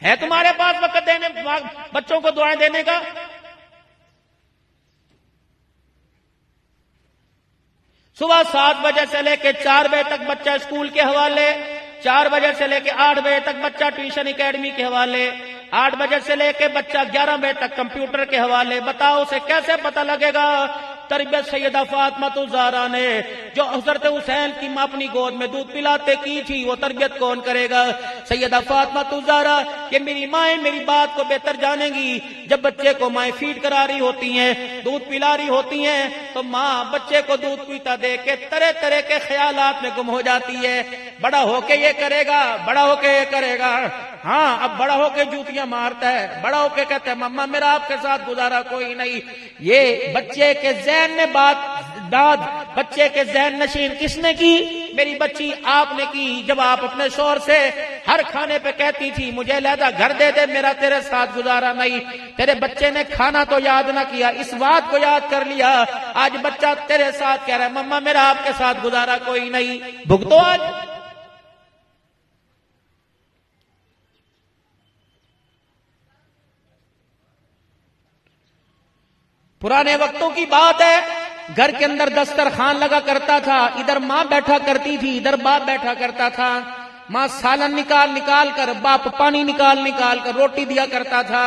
ہے تمہارے پاس وقت دینے بچوں کو دعائیں دینے کا؟ صبح 7 بجے سے لے کے 4 بجے تک بچہ اسکول کے حوالے، 4 بجے سے لے کے 8 بجے تک بچہ ٹیوشن اکیڈمی کے حوالے، 8 بجے سے لے کے بچہ 11 بجے تک کمپیوٹر کے حوالے۔ بتاؤ اسے کیسے پتہ لگے گا؟ تربیت سیدہ فاطمہ الزہرا نے جو حضرت حسین کی ماں اپنی گود میں دودھ پلاتے کی تھی، وہ تربیت کون کرے گا؟ سیدہ فاطمہ الزہرا کہ میری مائیں میری بات کو بہتر جانیں گی، جب بچے کو مائیں فیڈ کرا رہی ہوتی ہیں، دودھ پلا رہی ہوتی ہیں، تو ماں بچے کو دودھ پیتا دیکھ کے طرح طرح کے خیالات میں گم ہو جاتی ہے، بڑا ہو کے یہ کرے گا، بڑا ہو کے یہ کرے گا، ہاں اب بڑا ہو کے جوتیاں مارتا ہے، بڑا ہو کے کہتا ہے مما میرا آپ کے ساتھ گزارا کوئی نہیں۔ یہ بچے کے ذہن میں داد بچے کے ذہن نشین کس نے کی؟ میری بچی آپ نے کی، جب آپ اپنے شوہر سے ہر کھانے پہ کہتی تھی مجھے علیحدہ گھر دے دے، میرا تیرے ساتھ گزارا نہیں۔ تیرے بچے نے کھانا تو یاد نہ کیا، اس بات کو یاد کر لیا، آج بچہ تیرے ساتھ کہہ رہا ہے مما میرا آپ کے ساتھ گزارا کوئی نہیں۔ بھگتو آج۔ پرانے وقتوں کی بات ہے، گھر کے اندر دسترخوان لگا کرتا تھا، ادھر ماں بیٹھا کرتی تھی، ادھر باپ بیٹھا کرتا تھا، ماں سالن نکال کر، باپ پانی نکال کر روٹی دیا کرتا تھا۔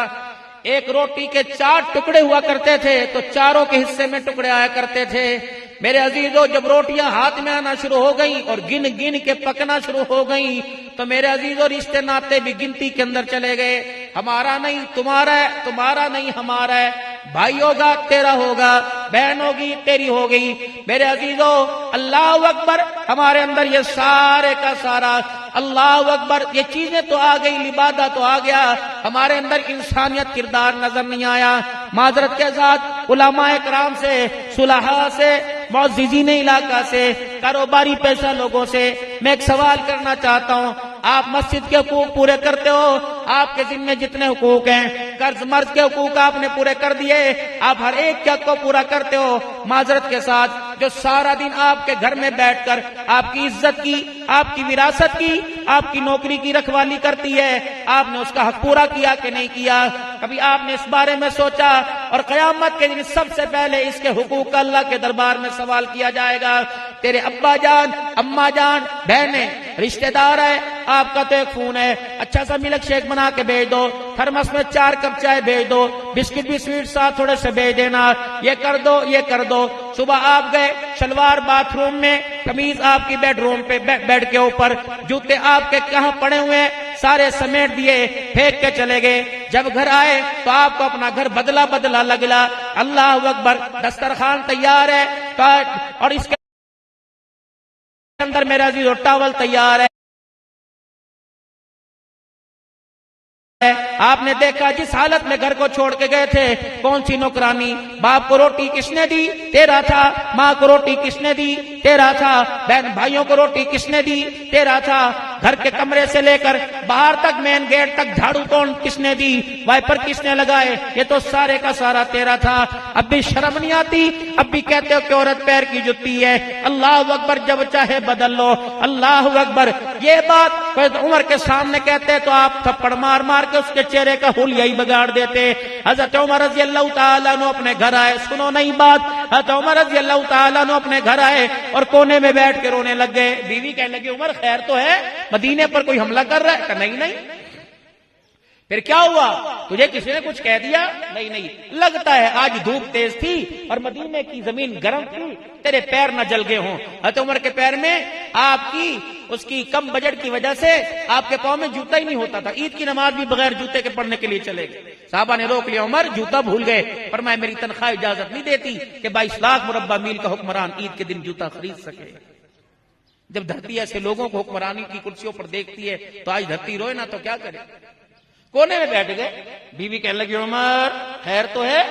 ایک روٹی کے 4 ٹکڑے ہوا کرتے تھے تو چاروں کے حصے میں ٹکڑے آیا کرتے تھے۔ میرے عزیزوں جب روٹیاں ہاتھ میں آنا شروع ہو گئیں اور گن کے پکنا شروع ہو گئیں تو میرے عزیزوں رشتے ناتے بھی گنتی کے اندر چلے گئے، ہمارا نہیں تمہارا ہے، تمہارا نہیں ہمارا ہے، بھائی ہوگا تیرا ہوگا، بہن ہوگی تیری ہوگی۔ میرے عزیزوں اللہ اکبر، ہمارے اندر یہ سارے کا سارا اللہ اکبر یہ چیزیں تو آ گئی، لبادہ تو آ گیا، ہمارے اندر انسانیت کردار نظر نہیں آیا۔ معذرت کے ساتھ علماء کرام سے، صلحاء سے، معززین علاقہ سے، کاروباری پیشہ لوگوں سے میں ایک سوال کرنا چاہتا ہوں، آپ مسجد کے حقوق پورے کرتے ہو؟ آپ کے ذمہ جتنے حقوق ہیں، قرض مرض کے حقوق آپ نے پورے کر دیے، آپ ہر ایک کے حق کو پورا کرتے ہو؟ معذرت کے ساتھ جو سارا دن آپ کے گھر میں بیٹھ کر آپ کی عزت کی، آپ کی وراثت کی، آپ کی نوکری کی رکھوالی کرتی ہے، آپ نے اس کا حق پورا کیا کہ نہیں کیا؟ کبھی آپ نے اس بارے میں سوچا؟ اور قیامت کے دن سب سے پہلے اس کے حقوق کا اللہ کے دربار میں سوال کیا جائے گا۔ تیرے ابا جان، اماں جان، بہنیں، رشتہ دار ہے، آپ کا تو ایک فون ہے، اچھا سا ملک شیک بنا کے بھیج دو، تھرمس میں 4 کپ چائے بھیج دو، بسکٹ بھی سویٹ ساتھ تھوڑے سے بھیج دینا، یہ کر دو یہ کر دو۔ صبح آپ گئے شلوار باتھ روم میں، قمیض آپ کی بیڈ روم پہ بیڈ کے اوپر، جوتے آپ کے کہاں پڑے ہوئے ہیں سارے سمیٹ دیے، پھینک کے چلے گئے۔ جب گھر آئے تو آپ کو اپنا گھر بدلا لگلا، اللہ اکبر، دسترخوان تیار ہے اور اس کے اندر میرا عزیز ٹاول تیار ہے۔ آپ نے دیکھا جس حالت میں گھر کو چھوڑ کے گئے تھے، کون سی نوکرانی؟ باپ کو روٹی کس نے دی؟ تیرا تھا۔ ماں کو روٹی کس نے دی؟ تیرا تھا۔ بہن بھائیوں کو روٹی کس نے دی؟ تیرا تھا۔ گھر کے کمرے سے لے کر باہر تک مین گیٹ تک جھاڑو کون کس نے دی؟ وائپر کس نے لگائے؟ یہ تو سارے کا سارا تیرا تھا۔ اب بھی شرم نہیں آتی؟ اب بھی کہتے ہو کہ عورت پیر کی جتی ہے؟ اللہ اکبر، جب چاہے بدل لو۔ اللہ اکبر، یہ بات عمر کے سامنے کہتے تو آپ تھپڑ مار کے اس کے چہرے کا حلیہ ہی بگاڑ دیتے۔ حضرت عمر رضی اللہ تعالیٰ عنہ اپنے گھر آئے، سنو نہیں بات، حضرت عمر رضی اللہ تعالیٰ عنہ اپنے گھر آئے اور کونے میں بیٹھ کے رونے لگ گئے۔ بیوی کہنے لگی عمر خیر تو ہے، مدینے پر کوئی حملہ کر رہا ہے؟ کہ نہیں۔ پھر کیا ہوا؟ تجھے کسی نے کچھ کہہ دیا؟ نہیں، لگتا ہے آج دھوپ تیز تھی اور مدینے کی زمین گرم تھی، تیرے پیر نہ جل گئے ہوں۔ حضرت عمر کے پیر میں آپ کی اس کی کم بجٹ کی وجہ سے آپ کے پاؤں میں جوتا ہی نہیں ہوتا تھا، عید کی نماز بھی بغیر جوتے کے پڑھنے کے لیے چلے گئے۔ صحابہ نے روک لیا، عمر جوتا بھول گئے، فرمایا میری تنخواہ اجازت نہیں دیتی کہ 22 لاکھ مربع میل کا حکمران عید کے دن جوتا خرید سکے۔ جب دھرتی ایسے لوگوں کو حکمرانی کی کرسیوں پر دیکھتی ہے تو آج دھرتی روئے نہ تو کیا کرے؟ کونے میں بیٹھ گئے، بیوی کہنے لگی عمر خیر تو ہے؟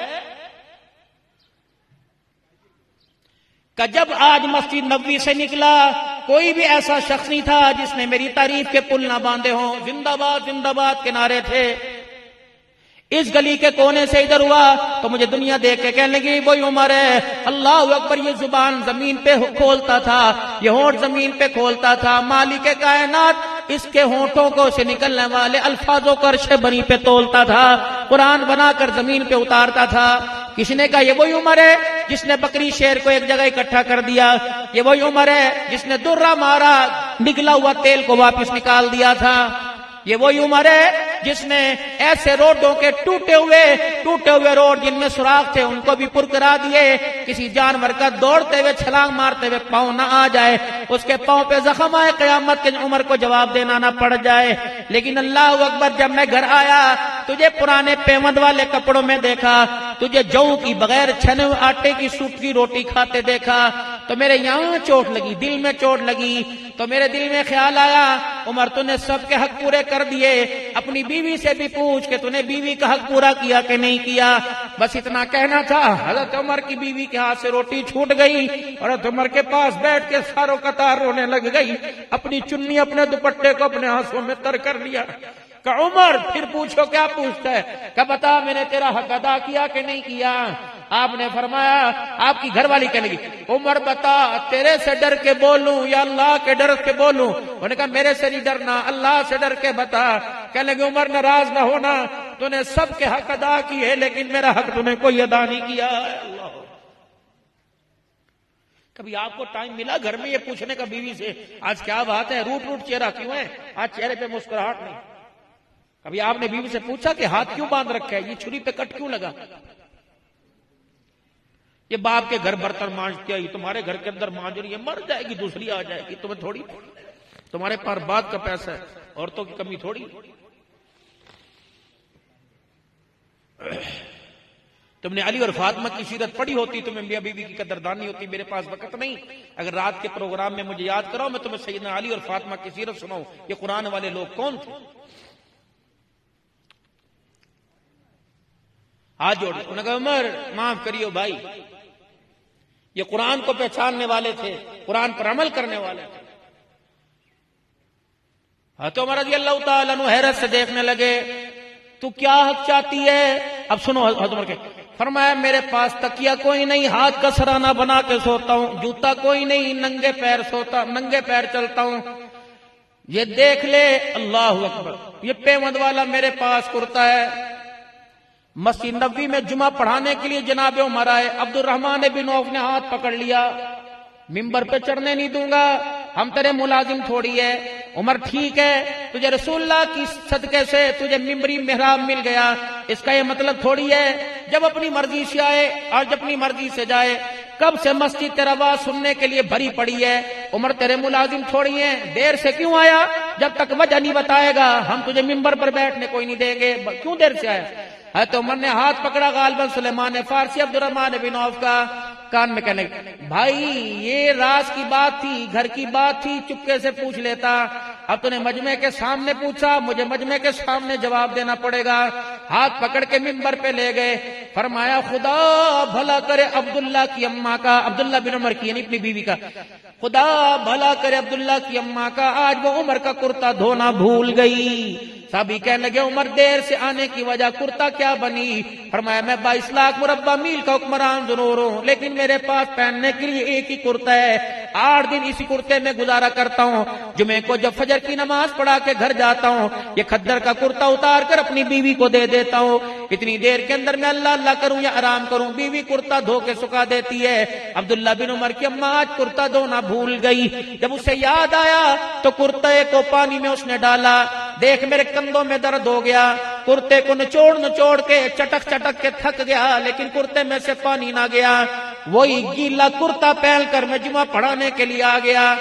کہ جب آج مسجد نبوی سے نکلا کوئی بھی ایسا شخص نہیں تھا جس نے میری تعریف کے پل نہ باندھے ہوں، زندہ باد زندہ باد کے نعرے تھے۔ اس گلی کے کونے سے ادھر ہوا تو مجھے دنیا دیکھ کے کہنے لگی وہی عمر ہے، اللہ اکبر۔ یہ زبان زمین پہ کھولتا تھا، یہ ہونٹ زمین پہ کھولتا تھا، مالک کائنات اس کے ہونٹوں کو سے نکلنے والے الفاظوں کو عرش بنی پہ تولتا تھا، قرآن بنا کر زمین پہ اتارتا تھا۔ کسی نے کہا یہ وہی عمر ہے جس نے بکری شیر کو ایک جگہ اکٹھا کر دیا، یہ وہی عمر ہے جس نے درہ مارا نگلا ہوا تیل کو واپس نکال دیا تھا، یہ وہی عمر ہے جس نے ایسے روڈوں کے ٹوٹے ہوئے روڈ جن میں سوراخ تھے ان کو بھی پر کرا دیے، کسی جانور کا دوڑتے ہوئے چھلانگ مارتے ہوئے پاؤں نہ آ جائے، اس کے پاؤں پہ زخم آئے، قیامت کے عمر کو جواب دینا نہ پڑ جائے۔ لیکن اللہ اکبر، جب میں گھر آیا تجھے پرانے پیمند والے کپڑوں میں دیکھا، تجھے جو کی بغیر چھنے ہوئے آٹے کی سوٹ کی روٹی کھاتے دیکھا تو میرے یہاں چوٹ لگی، دل میں چوٹ لگی، تو میرے دل میں خیال آیا عمر تو نے سب کے حق پورے کر دیے، اپنی بیوی سے بھی پوچھ کہ تو نے بیوی کا حق پورا کیا کہ نہیں کیا۔ بس اتنا کہنا تھا، حضرت عمر کی بیوی کے ہاتھ سے روٹی چھوٹ گئی اور حضرت عمر کے پاس بیٹھ کے ساروں قطار رونے لگ گئی، اپنی چنی اپنے دوپٹے کو اپنے آنسوں میں تر کر لیا۔ کہ عمر پھر پوچھو کیا پوچھتا ہے، کہ بتا میں نے تیرا حق ادا کیا کہ نہیں کیا؟ آپ نے فرمایا، آپ کی گھر والی کہنے لگی عمر بتا تیرے سے ڈر کے بولوں یا اللہ کے ڈر کے بولوں؟ انہوں نے کہا میرے سے نہیں ڈرنا، اللہ سے ڈر کے بتا۔ کہنے لگے عمر ناراض نہ ہونا، تو نے سب کے حق ادا کیے لیکن میرا حق تو نے کوئی ادا نہیں کیا۔ اللہ، کبھی آپ کو ٹائم ملا گھر میں یہ پوچھنے کا بیوی سے آج کیا بات ہے، روٹ چہرہ کیوں ہے، آج چہرے پہ مسکراہٹ نہیں؟ کبھی آپ نے بیوی سے پوچھا کہ ہاتھ کیوں باندھ رکھا ہے، یہ چھری پہ کٹ کیوں لگا؟ یہ باپ کے گھر برتن مانجتی ہے، یہ تمہارے گھر کے اندر مانج رہی ہے، مر جائے گی دوسری آ جائے گی، تمہیں تھوڑی، تمہارے پاس بات کا پیسہ ہے، عورتوں کی کمی تھوڑی۔ تم نے علی اور فاطمہ کی سیرت پڑھی ہوتی تمہیں میاں بیوی کی قدردانی ہوتی، میرے پاس وقت نہیں، اگر رات کے پروگرام میں مجھے یاد کراؤ میں تمہیں سیدنا علی اور فاطمہ کی سیرت سناؤں، یہ قرآن والے لوگ کون تھے۔ ہاتھ جوڑے، انہوں نے کہا عمر معاف کریو بھائی، یہ قرآن کو پہچاننے والے تھے، قرآن پر عمل کرنے والے تھے۔ حضرت عمر رضی اللہ تعالیٰ عنہ حیرت سے دیکھنے لگے، تو کیا حق چاہتی ہے؟ اب سنو حضرت عمر کے، فرمایا میرے پاس تکیہ کوئی نہیں، ہاتھ کا سرانہ بنا کے سوتا ہوں، جوتا کوئی نہیں، ننگے پیر چلتا ہوں، یہ دیکھ لے اللہ اکبر، یہ پیمند والا میرے پاس کرتا ہے۔ مسجد نبوی میں جمعہ پڑھانے کے لیے جناب عمر آئے، عبد الرحمن بن عوف نے ہاتھ پکڑ لیا، ممبر پہ چڑھنے نہیں دوں گا، ہم تیرے ملازم تھوڑی ہے۔ عمر ٹھیک ہے، تجھے رسول اللہ کی صدقے سے تجھے ممبری محراب مل گیا، اس کا یہ مطلب تھوڑی ہے جب اپنی مرضی سے آئے اور جب اپنی مرضی سے جائے۔ کب سے مسجد تیرا آواز سننے کے لیے بھری پڑی ہے، عمر تیرے ملازم تھوڑی ہیں، دیر سے کیوں آیا؟ جب تک وجہ نہیں بتائے گا ہم تجھے ممبر پر بیٹھنے کوئی نہیں دیں گے، کیوں دیر سے آیا؟ حضرت عمر نے ہاتھ پکڑا غالباً سلیمان فارسی عبد الرحمن بن عوف کا، کان میں کہنے بھائی یہ راز کی بات تھی، گھر کی بات تھی، چپکے سے پوچھ لیتا، اب تو نے مجمع کے سامنے پوچھا، مجھے مجمع کے سامنے جواب دینا پڑے گا۔ ہاتھ پکڑ کے ممبر پہ لے گئے، فرمایا خدا بھلا کرے عبداللہ کی اماں کا، عبداللہ بن عمر کی یعنی اپنی بیوی کا، خدا بھلا کرے عبداللہ کی اماں کا آج وہ عمر کا کرتا دھونا بھول گئی۔ صحابی کہنے لگے عمر دیر سے آنے کی وجہ کرتا کیا بنی؟ فرمایا میں 22 لاکھ مربع میل کا حکمران ضرور ہوں لیکن میرے پاس پہننے کے لیے ایک ہی کرتا ہے، 8 دن اسی کرتے میں گزارا کرتا ہوں، جمعے کو جب فجر کی نماز پڑھا کے گھر جاتا ہوں یہ کھدر کا کرتا اتار کر اپنی بیوی کو دے دیتا ہوں، اتنی دیر کے اندر میں اللہ اللہ کروں یا آرام کروں بیوی کرتا دھو کے سکھا دیتی ہے۔ عبداللہ بن عمر کی اماں آج کرتا دھونا بھول گئی، جب اسے یاد آیا تو کرتے کو پانی میں اس نے ڈالا، دیکھ میرے کندھوں میں درد ہو گیا، کرتے کو نچوڑ کے چٹک کے تھک گیا، لیکن کرتے میں سے پانی نہ گیا، وہی گیلا کرتا پہن کر میں جمعہ پڑھانے کے لیے آ گیا۔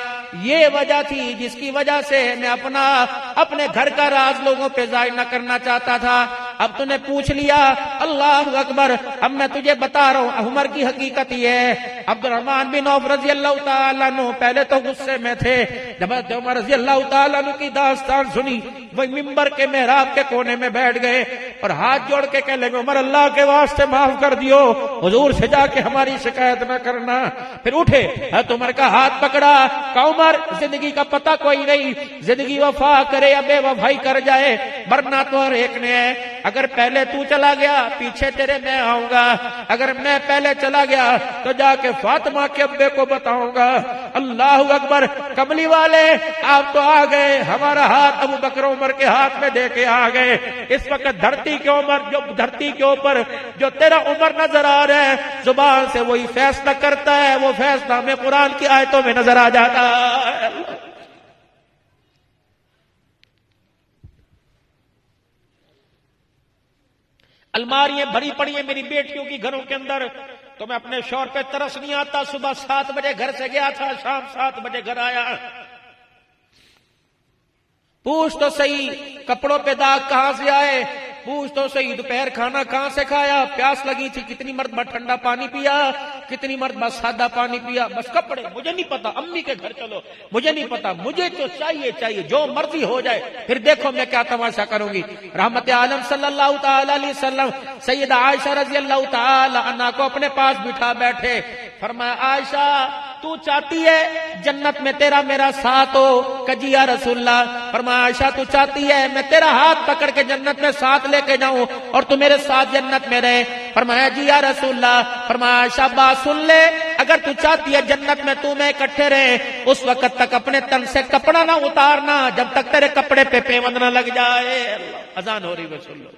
یہ وجہ تھی جس کی وجہ سے میں اپنے گھر کا راز لوگوں پہ ظاہر نہ کرنا چاہتا تھا۔ اب تو نے پوچھ لیا، اللہ اکبر، اب میں تجھے بتا رہا ہوں عمر کی حقیقت یہ ہے۔ عبد الرحمن بن عوف رضی اللہ تعالیٰ عنہ پہلے تو غصے میں تھے، جب عمر رضی اللہ تعالیٰ عنہ کی داستان سنی، وہ ممبر کے محراب کے کونے میں بیٹھ گئے اور ہاتھ جوڑ کے کہنے لگے، عمر اللہ کے واسطے معاف کر دیو، حضور سے جا کے ہماری شکایت نہ کرنا۔ پھر اٹھے، حضرت عمر کا ہاتھ پکڑا، کہ عمر زندگی کا پتہ کوئی نہیں، زندگی وفا کرے یا بے وفائی کر جائے، مرنا تو ہر ایک نے ہے۔ اگر پہلے تو چلا گیا پیچھے تیرے میں آؤں گا، اگر میں پہلے چلا گیا تو جا کے فاطمہ کے ابے کو بتاؤں گا۔ اللہ اکبر، کملی والے آپ تو آ گئے، ہمارا ہاتھ ابو بکر عمر کے ہاتھ میں دے کے آ گئے۔ اس وقت دھرتی کے اوپر جو تیرا عمر نظر آ رہا ہے، زبان سے وہی فیصلہ کرتا ہے، وہ فیصلہ ہمیں قرآن کی آیتوں میں نظر آ جاتا ہے۔ الماریاں بھری پڑی ہیں میری بیٹیوں کی گھروں کے اندر، تو میں اپنے شوہر پہ ترس نہیں آتا۔ صبح 7 بجے گھر سے گیا تھا، شام 7 بجے گھر آیا۔ پوچھ تو صحیح کپڑوں پہ داغ کہاں سے آئے، پوچھ تو صحیح دوپہر کھانا کہاں سے کھایا، پیاس لگی تھی کتنی مرتبہ ٹھنڈا پانی پیا، کتنی مرتبہ سادہ پانی پیا، بس کپڑے مجھے نہیں پتا، امی کے گھر چلو مجھے نہیں پتا، مجھے تو چاہیے جو مرضی ہو جائے، پھر دیکھو میں کیا تماشا کروں گی۔ رحمت عالم صلی اللہ تعالی علیہ وسلم سیدہ عائشہ رضی اللہ تعالی عنہا کو اپنے پاس بٹھا بیٹھے، فرمایا عائشہ تو چاہتی ہے جنت میں تیرا میرا ساتھ ہو؟ کجی یا رسول اللہ۔ فرمایا عائشہ تو چاہتی ہے میں تیرا ہاتھ پکڑ کے جنت میں ساتھ لے کے جاؤں اور تو میرے ساتھ جنت میں رہے؟ فرمایا جی یا رسول اللہ۔ فرمایا عائشہ بات سن لے، اگر تو چاہتی ہے جنت میں تو میں اکٹھے رہے، اس وقت تک اپنے تن سے کپڑا نہ اتارنا جب تک تیرے کپڑے پہ پیوند نہ لگ جائے۔ اذان ہو رہی ہے، سن لو۔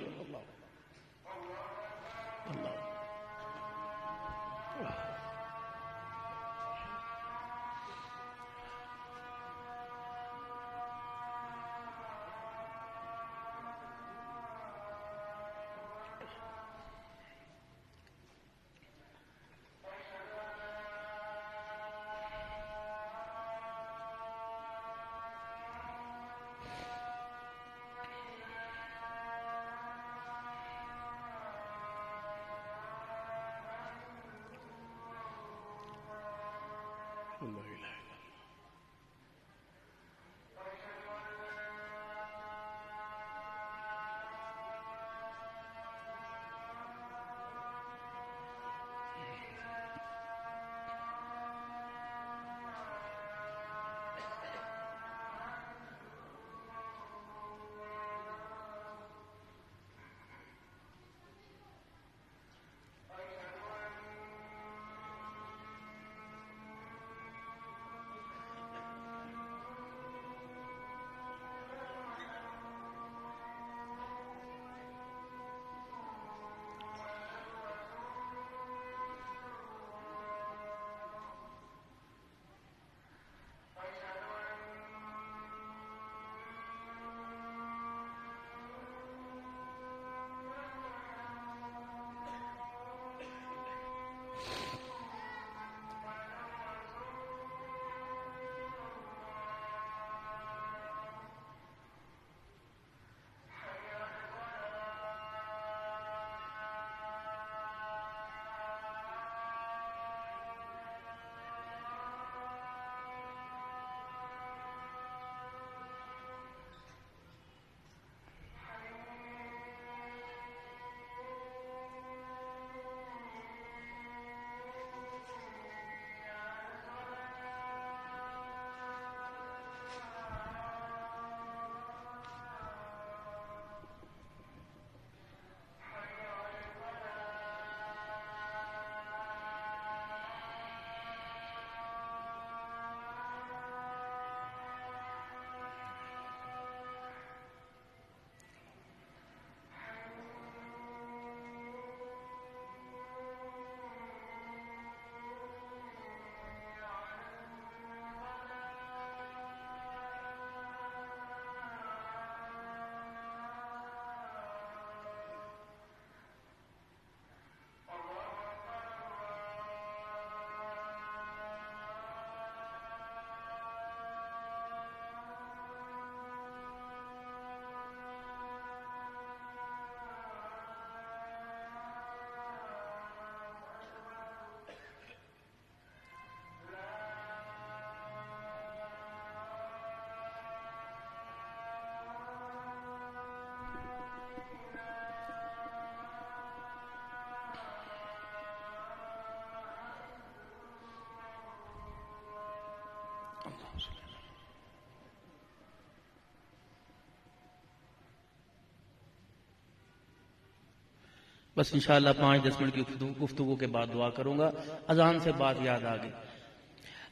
بس انشاءاللہ 5-10 منٹ کی گفتگو کے بعد دعا کروں گا. اذان سے بات یاد آ گئی.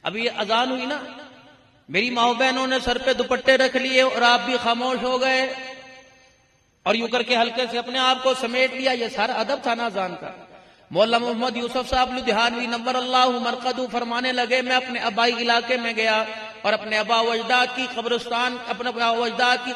ابھی یہ اذان ہوئی نا، میری ماؤں بہنوں نے سر پہ دوپٹے رکھ لیے اور آپ بھی خاموش ہو گئے اور یوں کر کے ہلکے سے اپنے آپ کو سمیٹ لیا. یہ سارا ادب تھا نا اذان کا. مولانا محمد یوسف صاحب لدھیانوی نور اللہ مرقدہ فرمانے لگے، میں اپنے آبائی علاقے میں گیا اور اپنے آبا و اجداد کی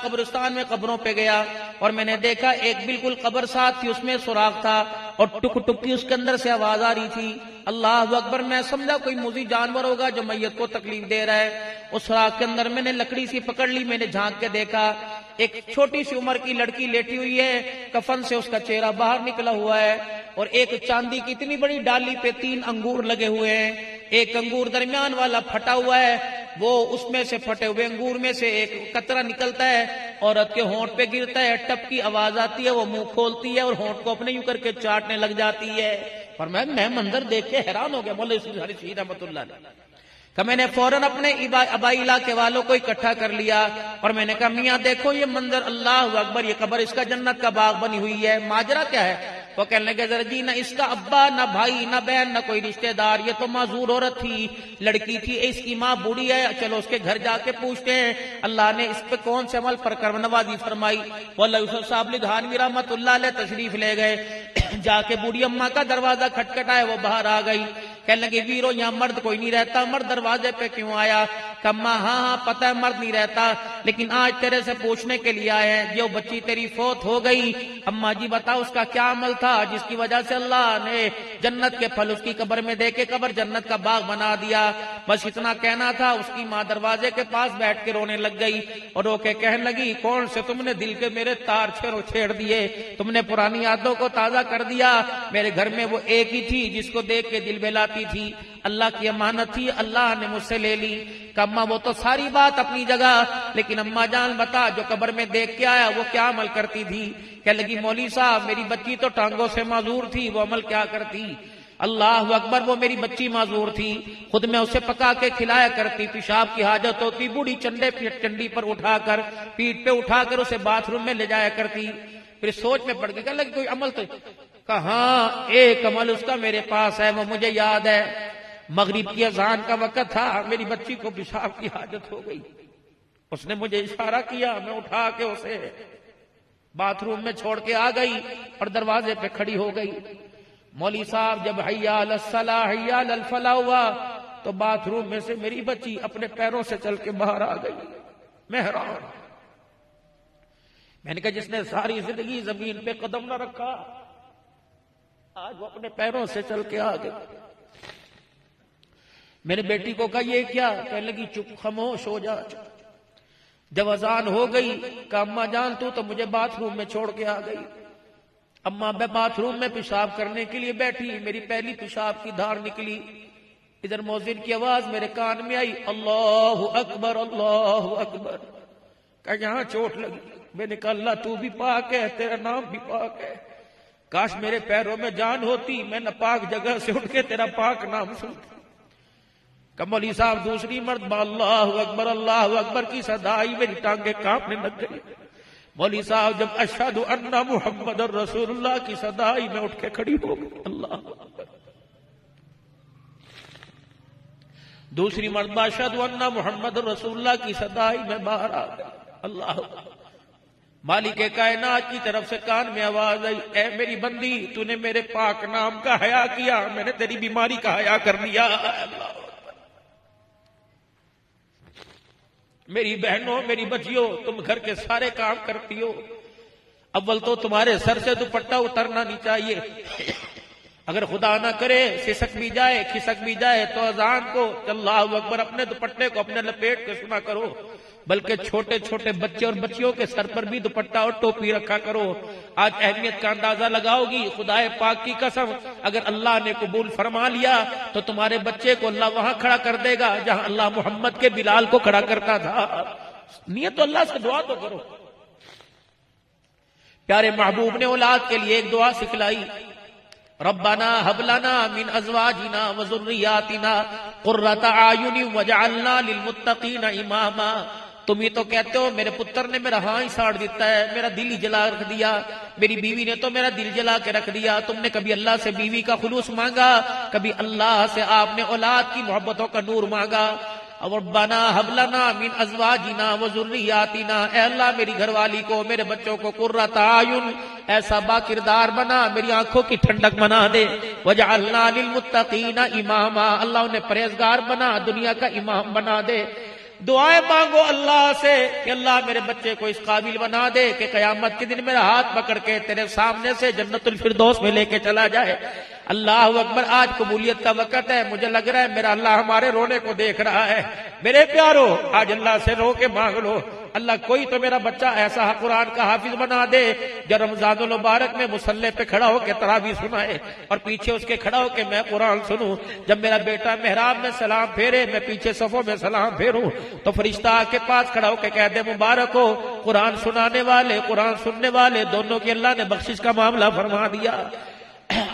قبرستان میں قبروں پہ گیا اور میں نے دیکھا ایک بالکل قبر ساتھ تھی، اس میں سوراخ تھا اور ٹک ٹک کی اس کے اندر سے آواز آ رہی تھی. اللہ اکبر. میں سمجھا کوئی موذی جانور ہوگا جو میت کو تکلیف دے رہا ہے. اس سوراخ کے اندر میں نے لکڑی سی پکڑ لی، میں نے جھانک کے دیکھا ایک چھوٹی سی عمر کی لڑکی لیٹی ہوئی ہے، کفن سے اس کا چہرہ باہر نکلا ہوا ہے اور ایک چاندی کی اتنی بڑی ڈالی پہ 3 انگور لگے ہوئے ہیں. ایک انگور درمیان والا پھٹا ہوا ہے، وہ اس میں سے پھٹے ہوئے انگور میں سے ایک قطرہ نکلتا ہے، عورت کے ہونٹ پہ گرتا ہے، ٹپ کی آواز آتی ہے، وہ منہ کھولتی ہے اور ہونٹ کو اپنے یوں کر کے چاٹنے لگ جاتی ہے. اور میں منظر دیکھ کے حیران ہو گیا. مولا یوسف علی شہید رحمۃ اللہ علیہ کہ میں نے فوراً اپنے آبائی علاقے والوں کو اکٹھا کر لیا اور میں نے کہا میاں دیکھو یہ منظر، اللہ اکبر، یہ قبر اس کا جنت کا باغ بنی ہوئی ہے، ماجرا کیا ہے؟ وہ کہنے لگے ذرا جی، نہ اس کا ابا، نہ بھائی، نہ بہن، نہ کوئی رشتہ دار، یہ تو معذور عورت تھی، لڑکی تھی، اس کی ماں بوڑھی ہے، چلو اس کے گھر جا کے پوچھتے ہیں اللہ نے اس پہ کون سے عمل پر کرم نوازی فرمائی. مولا یوسف صاحب لدھیانوی رحمۃ اللہ علیہ تشریف لے گئے. جا کے بوڑھی اماں کا دروازہ کھٹکھٹایا، وہ باہر آ گئی. کہنے لگے ویرو یہاں مرد کوئی نہیں رہتا، مرد دروازے پہ کیوں آیا؟ کما ہاں پتہ ہے مرد نہیں رہتا، لیکن آج تیرے سے پوچھنے کے لیے آئے ہیں، جو بچی تیری فوت ہو گئی، اماں جی بتا اس کا کیا عمل تھا جس کی وجہ سے اللہ نے جنت کے پھل اس کی قبر میں دے کے قبر جنت کا باغ بنا دیا. بس اتنا کہنا تھا. اس کی ماں دروازے کے پاس بیٹھ کے رونے لگ گئی اور رو کے کہنے لگی کون سے تم نے دل کے میرے تار چھیڑ دیے، تم نے پرانی یادوں کو تازہ کر دیا. میرے گھر میں وہ ایک ہی تھی جس کو دیکھ کے دل بہلاتی تھی، اللہ کی امانت تھی، اللہ نے مجھ سے لے لی. کہ اماں وہ تو ساری بات اپنی جگہ، لیکن اماں جان بتا جو قبر میں دیکھ کے آیا وہ کیا عمل کرتی تھی؟ کہنے لگی مولوی صاحب میری بچی تو ٹانگوں سے معذور تھی، وہ عمل کیا کرتی؟ اللہ اکبر. وہ میری بچی معذور تھی، خود میں اسے پکا کے کھلایا کرتی، پیشاب کی حاجت ہوتی بوڑھی چنڈی پر اٹھا کر، پیٹ پہ اٹھا کر اسے باتھ روم میں لے جایا کرتی. پھر سوچ میں پڑ گئی، کہنے لگی کوئی عمل تو؟ کہاں ایک عمل اس کا میرے پاس ہے، وہ مجھے یاد ہے. مغرب کی اذان کا وقت تھا، میری بچی کو پیشاب کی حاجت ہو گئی، اس نے مجھے اشارہ کیا، میں اٹھا کے اسے باتھ روم میں چھوڑ کے آ گئی اور دروازے پہ کھڑی ہو گئی. مولوی صاحب جب حیا علی الصلاح حیا علی الفلاح ہوا تو باتھ روم میں سے میری بچی اپنے پیروں سے چل کے باہر آ گئی. میں حیران. میں نے کہا جس نے ساری زندگی زمین پہ قدم نہ رکھا آج وہ اپنے پیروں سے چل کے آ گئی. میں نے بیٹی کو کہا یہ کیا؟ کہنے لگی چپ خاموش ہو جا. جب اذان ہو گئی کہ اماں جان تو مجھے باتھ روم میں چھوڑ کے آ گئی. اماں میں باتھ روم میں پیشاب کرنے کے لیے بیٹھی، میری پہلی پیشاب کی دھار نکلی. ادھر مؤذن کی آواز میرے کان میں آئی، اللہ اکبر اللہ اکبر. کہ یہاں چوٹ لگی. میں نے کہا اللہ تو بھی پاک ہے، تیرا نام بھی پاک ہے، کاش میرے پیروں میں جان ہوتی، میں ناپاک جگہ سے اٹھ کے تیرا پاک نام سنتی. مولوی صاحب دوسری مرتبہ اللہ اکبر کی صدا آئی، میری ٹانگیں کانپنے لگ گئی. مولوی صاحب جب اشہد ان محمد رسول اللہ کی صدا آئی میں اٹھ کے کھڑی ہو گئی. اللہ اکبر. دوسری مرتبہ اشہد ان محمد رسول اللہ کی صدا آئی، میں باہر آ گئی. اللہ اکبر. مالک کائنات کی طرف سے کان میں آواز آئی، اے میری بندی تو نے میرے پاک نام کا حیا کیا، میں نے تیری بیماری کا حیا کر لیا. اللہ میری بہنوں میری بچیوں تم گھر کے سارے کام کرتی ہو، اول تو تمہارے سر سے دوپٹہ اترنا نہیں چاہیے. اگر خدا نہ کرے سسک بھی جائے کھسک بھی جائے تو اذان کو اللہ اکبر اپنے دوپٹے کو اپنے لپیٹ کے سنا کرو. بلکہ چھوٹے چھوٹے بچے اور بچیوں کے سر پر بھی دوپٹہ اور ٹوپی رکھا کرو. آج اہمیت کا اندازہ لگاؤ گی. خدا پاک کی قسم اگر اللہ نے قبول فرما لیا تو تمہارے بچے کو اللہ وہاں کھڑا کر دے گا جہاں اللہ محمد کے بلال کو کھڑا کرتا تھا. نیت تو اللہ سے دعا تو کرو. پیارے محبوب نے اولاد کے لیے ایک دعا سکھلائی، ربنا هب لنا من ازواجنا وذرياتنا قرة اعين واجعلنا للمتقين اماما. تم ہی تو کہتے ہو میرے پتر نے میرا ہاں ہی ساڑ دیتا ہے، میرا دل ہی جلا رکھ دیا، میری بیوی نے تو میرا دل جلا کے رکھ دیا۔ تم نے کبھی اللہ سے بیوی کا خلوص مانگا؟ کبھی اللہ سے آپ نے اولاد کی محبتوں کا نور مانگا؟ اور ربنا ہب لنا من ازواجنا وذریاتنا، اے اللہ میری گھر والی کو، میرے بچوں کو قرۃ اعین، ایسا با کردار بنا، میری آنکھوں کی ٹھنڈک بنا دے، وجعلنا للمتقین اماما، اللہ انہیں پرہیزگار بنا، دنیا کا امام بنا دے۔ دعائیں مانگو اللہ سے کہ اللہ میرے بچے کو اس قابل بنا دے کہ قیامت کے دن میرا ہاتھ پکڑ کے تیرے سامنے سے جنت الفردوس میں لے کے چلا جائے۔ اللہ اکبر، آج قبولیت کا وقت ہے، مجھے لگ رہا ہے میرا اللہ ہمارے رونے کو دیکھ رہا ہے۔ میرے پیارو، آج اللہ سے رو کے مانگ لو، اللہ کوئی تو میرا بچہ ایسا قرآن کا حافظ بنا دے جو رمضان المبارک میں مصلی پہ کھڑا ہو کے تراویح سنائے اور پیچھے اس کے کھڑا ہو کے میں قرآن سنوں۔ جب میرا بیٹا محراب میں سلام پھیرے، میں پیچھے صفوں میں سلام پھیروں تو فرشتہ آ کے پاس کھڑا ہو کے کہہ دے مبارک ہو، قرآن سنانے والے قرآن سننے والے دونوں کی اللہ نے بخشش کا معاملہ فرما دیا۔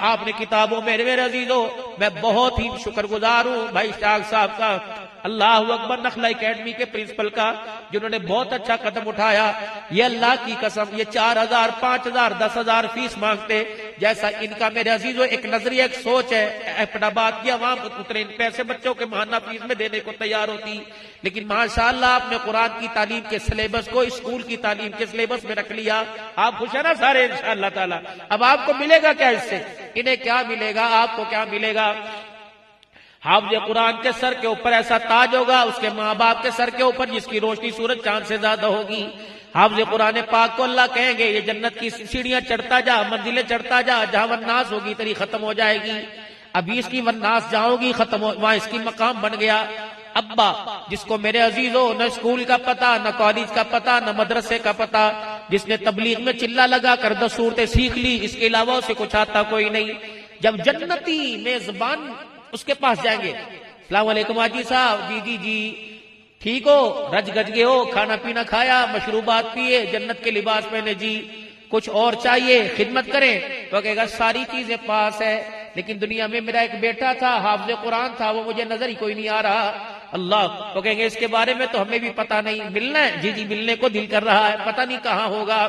آپ نے کتابوں میں، میرے عزیزوں، میں بہت ہی شکر گزار ہوں بھائی اشتیاق صاحب کا، اللہ اکبر، نخلا اکیڈمی کے پرنسپل کا، جنہوں نے بہت اچھا قدم اٹھایا۔ یہ اللہ کی قسم، یہ 4000 5000 10,000 فیس مانگتے، جیسا ان کا میرے عزیزوں ایک نظریہ ایک سوچ ہے، اپنا بات کی عوام اتنے ان پیسے بچوں کے ماہانہ فیس میں دینے کو تیار ہوتی، لیکن ماشاءاللہ آپ نے قرآن کی تعلیم کے سلیبس کو اسکول کی تعلیم کے سلیبس میں رکھ لیا۔ آپ خوش ہیں نا سارے انشاءاللہ تعالی؟ اب آپ کو ملے گا کیا اس سے؟ انہیں کیا ملے گا؟ آپ کو کیا ملے گا؟ حافظ قرآن کے سر کے اوپر ایسا تاج ہوگا، اس کے ماں باپ کے سر کے اوپر جس کی روشنی سورج چاند سے زیادہ ہوگی۔ حافظ قرآن پاک کو اللہ کہیں گے یہ جنت کی سیڑھیاں چڑھتا جا، منزلیں چڑھتا جا، جہاں والناس ہوگی تیری ختم ہو جائے گی، ابھی اس کی والناس جہاں ہوگی ختم ہو، وہاں اس کی مقام بن گیا۔ ابا جس کو میرے عزیزوں نہ اسکول کا پتہ، نہ کالج کا پتہ، نہ مدرسے کا پتہ، جس نے تبلیغ میں چلا لگا کر 10 صورتیں سیکھ لی، اس کے علاوہ اسے کچھ آتا کوئی نہیں۔ جب جنتی میزبان اس کے پاس جائیں گے، السلام علیکم حاجی صاحب، جی ٹھیک ہو، رج گج گئے ہو، کھانا پینا کھایا، مشروبات پیے، جنت کے لباس پہنے، جی کچھ اور چاہیے، خدمت کریں، تو کہے گا ساری چیزیں پاس ہے، لیکن دنیا میں میرا ایک بیٹا تھا حافظ قرآن تھا، وہ مجھے نظر ہی کوئی نہیں آ رہا۔ اللہ تو کہیں گے اس کے بارے میں تو ہمیں بھی پتہ نہیں، ملنا ہے، جی ملنے کو دل کر رہا ہے، پتہ نہیں کہاں ہوگا،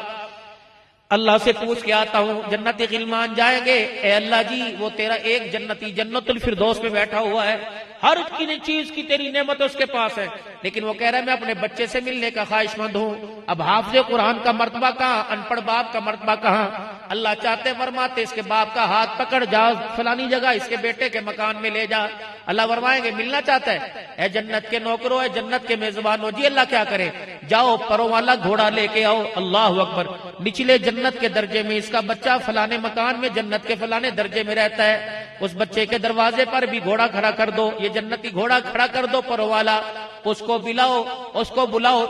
اللہ سے پوچھ کے آتا ہوں۔ جنتی غلمان جائیں گے، اے اللہ جی وہ تیرا ایک جنتی جنت الفردوس میں بیٹھا ہوا ہے، ہر چیز کی تیری نعمت اس کے پاس ہے، لیکن وہ کہہ رہا ہے میں اپنے بچے سے ملنے کا خواہش مند ہوں۔ اب حافظ قرآن کا مرتبہ کہاں، ان پڑھ باپ کا مرتبہ کہاں؟ اللہ چاہتے فرماتے اس کے باپ کا ہاتھ پکڑ جا فلانی جگہ، اس کے بیٹے کے مکان میں لے جا۔ اللہ فرمائیں گے ملنا چاہتا ہے، اے جنت کے نوکرو، اے جنت کے میزبانو، جی اللہ کیا کرے، جاؤ پروں والا گھوڑا لے کے آؤ۔ اللہ اکبر، نچلے جنت کے درجے میں اس کا بچہ فلانے مکان میں جنت کے فلانے درجے میں رہتا ہے، اس بچے کے دروازے پر بھی گھوڑا کھڑا کر دو، یہ جنتی گھوڑا کھڑا کر دو پروں والا، اس کو بلاؤ،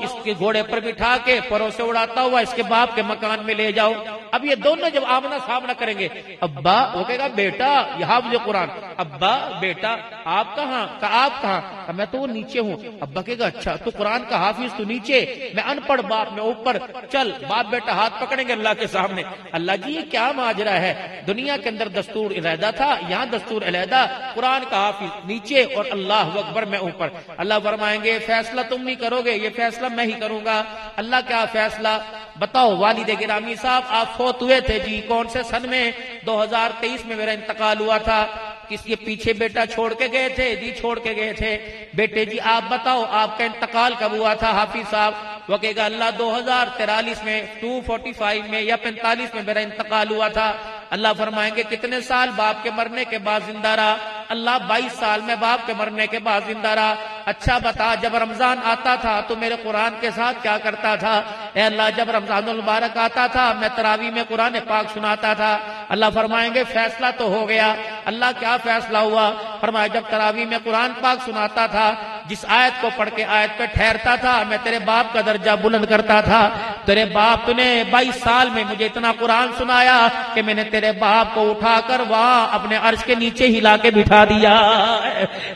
اس کے گھوڑے پر بٹھا کے پروں سے اڑاتا ہوا اس کے باپ کے مکان میں لے جاؤ۔ اب یہ دونوں جب آمنا سامنا کریں گے، ابا وہ کہے گا بیٹا، یہ حافظ قرآن، ابا بیٹا آپ کہاں، آپ کہاں، میں تو نیچے ہوں۔ ابا کہے گا اچھا تو قرآن کا حافظ تو نیچے، میں ان پڑھ باپ میں اوپر، چل باپ بیٹا ہاتھ پکڑیں گے اللہ کے سامنے۔ اللہ جی یہ کیا ماجرا ہے، دنیا کے اندر دستور علیحدہ تھا، یہاں دستور علیحدہ، قرآن کا حافظ نیچے اور اللہ اکبر میں اوپر۔ اللہ فرمائیں گے فیصلہ تم نہیں کرو گے، یہ فیصلہ میں ہی کروں گا۔ اللہ کیا فیصلہ؟ بتاؤ والد گرامی صاحب آپ فوت ہوئے تھے، جی کون سے سن میں؟ 2023 میں میرا انتقال ہوا تھا۔ کس یہ پیچھے بیٹا چھوڑ کے گئے تھے؟ جی چھوڑ کے گئے تھے۔ بیٹے جی آپ بتاؤ آپ کا انتقال کب ہوا تھا حافظ صاحب؟ وہ کہے گا اللہ 2043 میں 245 میں یا 45 میں میرا انتقال ہوا تھا۔ اللہ فرمائیں گے کتنے سال باپ کے مرنے کے بعد زندہ رہا؟ اللہ 22 سال میں باپ کے مرنے کے بعد زندہ رہا۔ اچھا بتا جب رمضان آتا تھا تو میرے قرآن کے ساتھ کیا کرتا تھا؟ اے اللہ جب رمضان المبارک آتا تھا میں تراویح میں قرآن پاک سناتا تھا۔ اللہ فرمائیں گے فیصلہ تو ہو گیا۔ اللہ کیا فیصلہ ہوا؟ فرمایا جب تراویح میں قرآن پاک سناتا تھا، جس آیت کو پڑھ کے آیت پہ ٹھہرتا تھا میں تیرے باپ کا درجہ بلند کرتا تھا، تیرے باپ نے 22 سال میں مجھے اتنا قرآن سنایا کہ میں نے تیرے باپ کو اٹھا کر وہاں اپنے عرش کے نیچے ہلا کے بٹھا دیا۔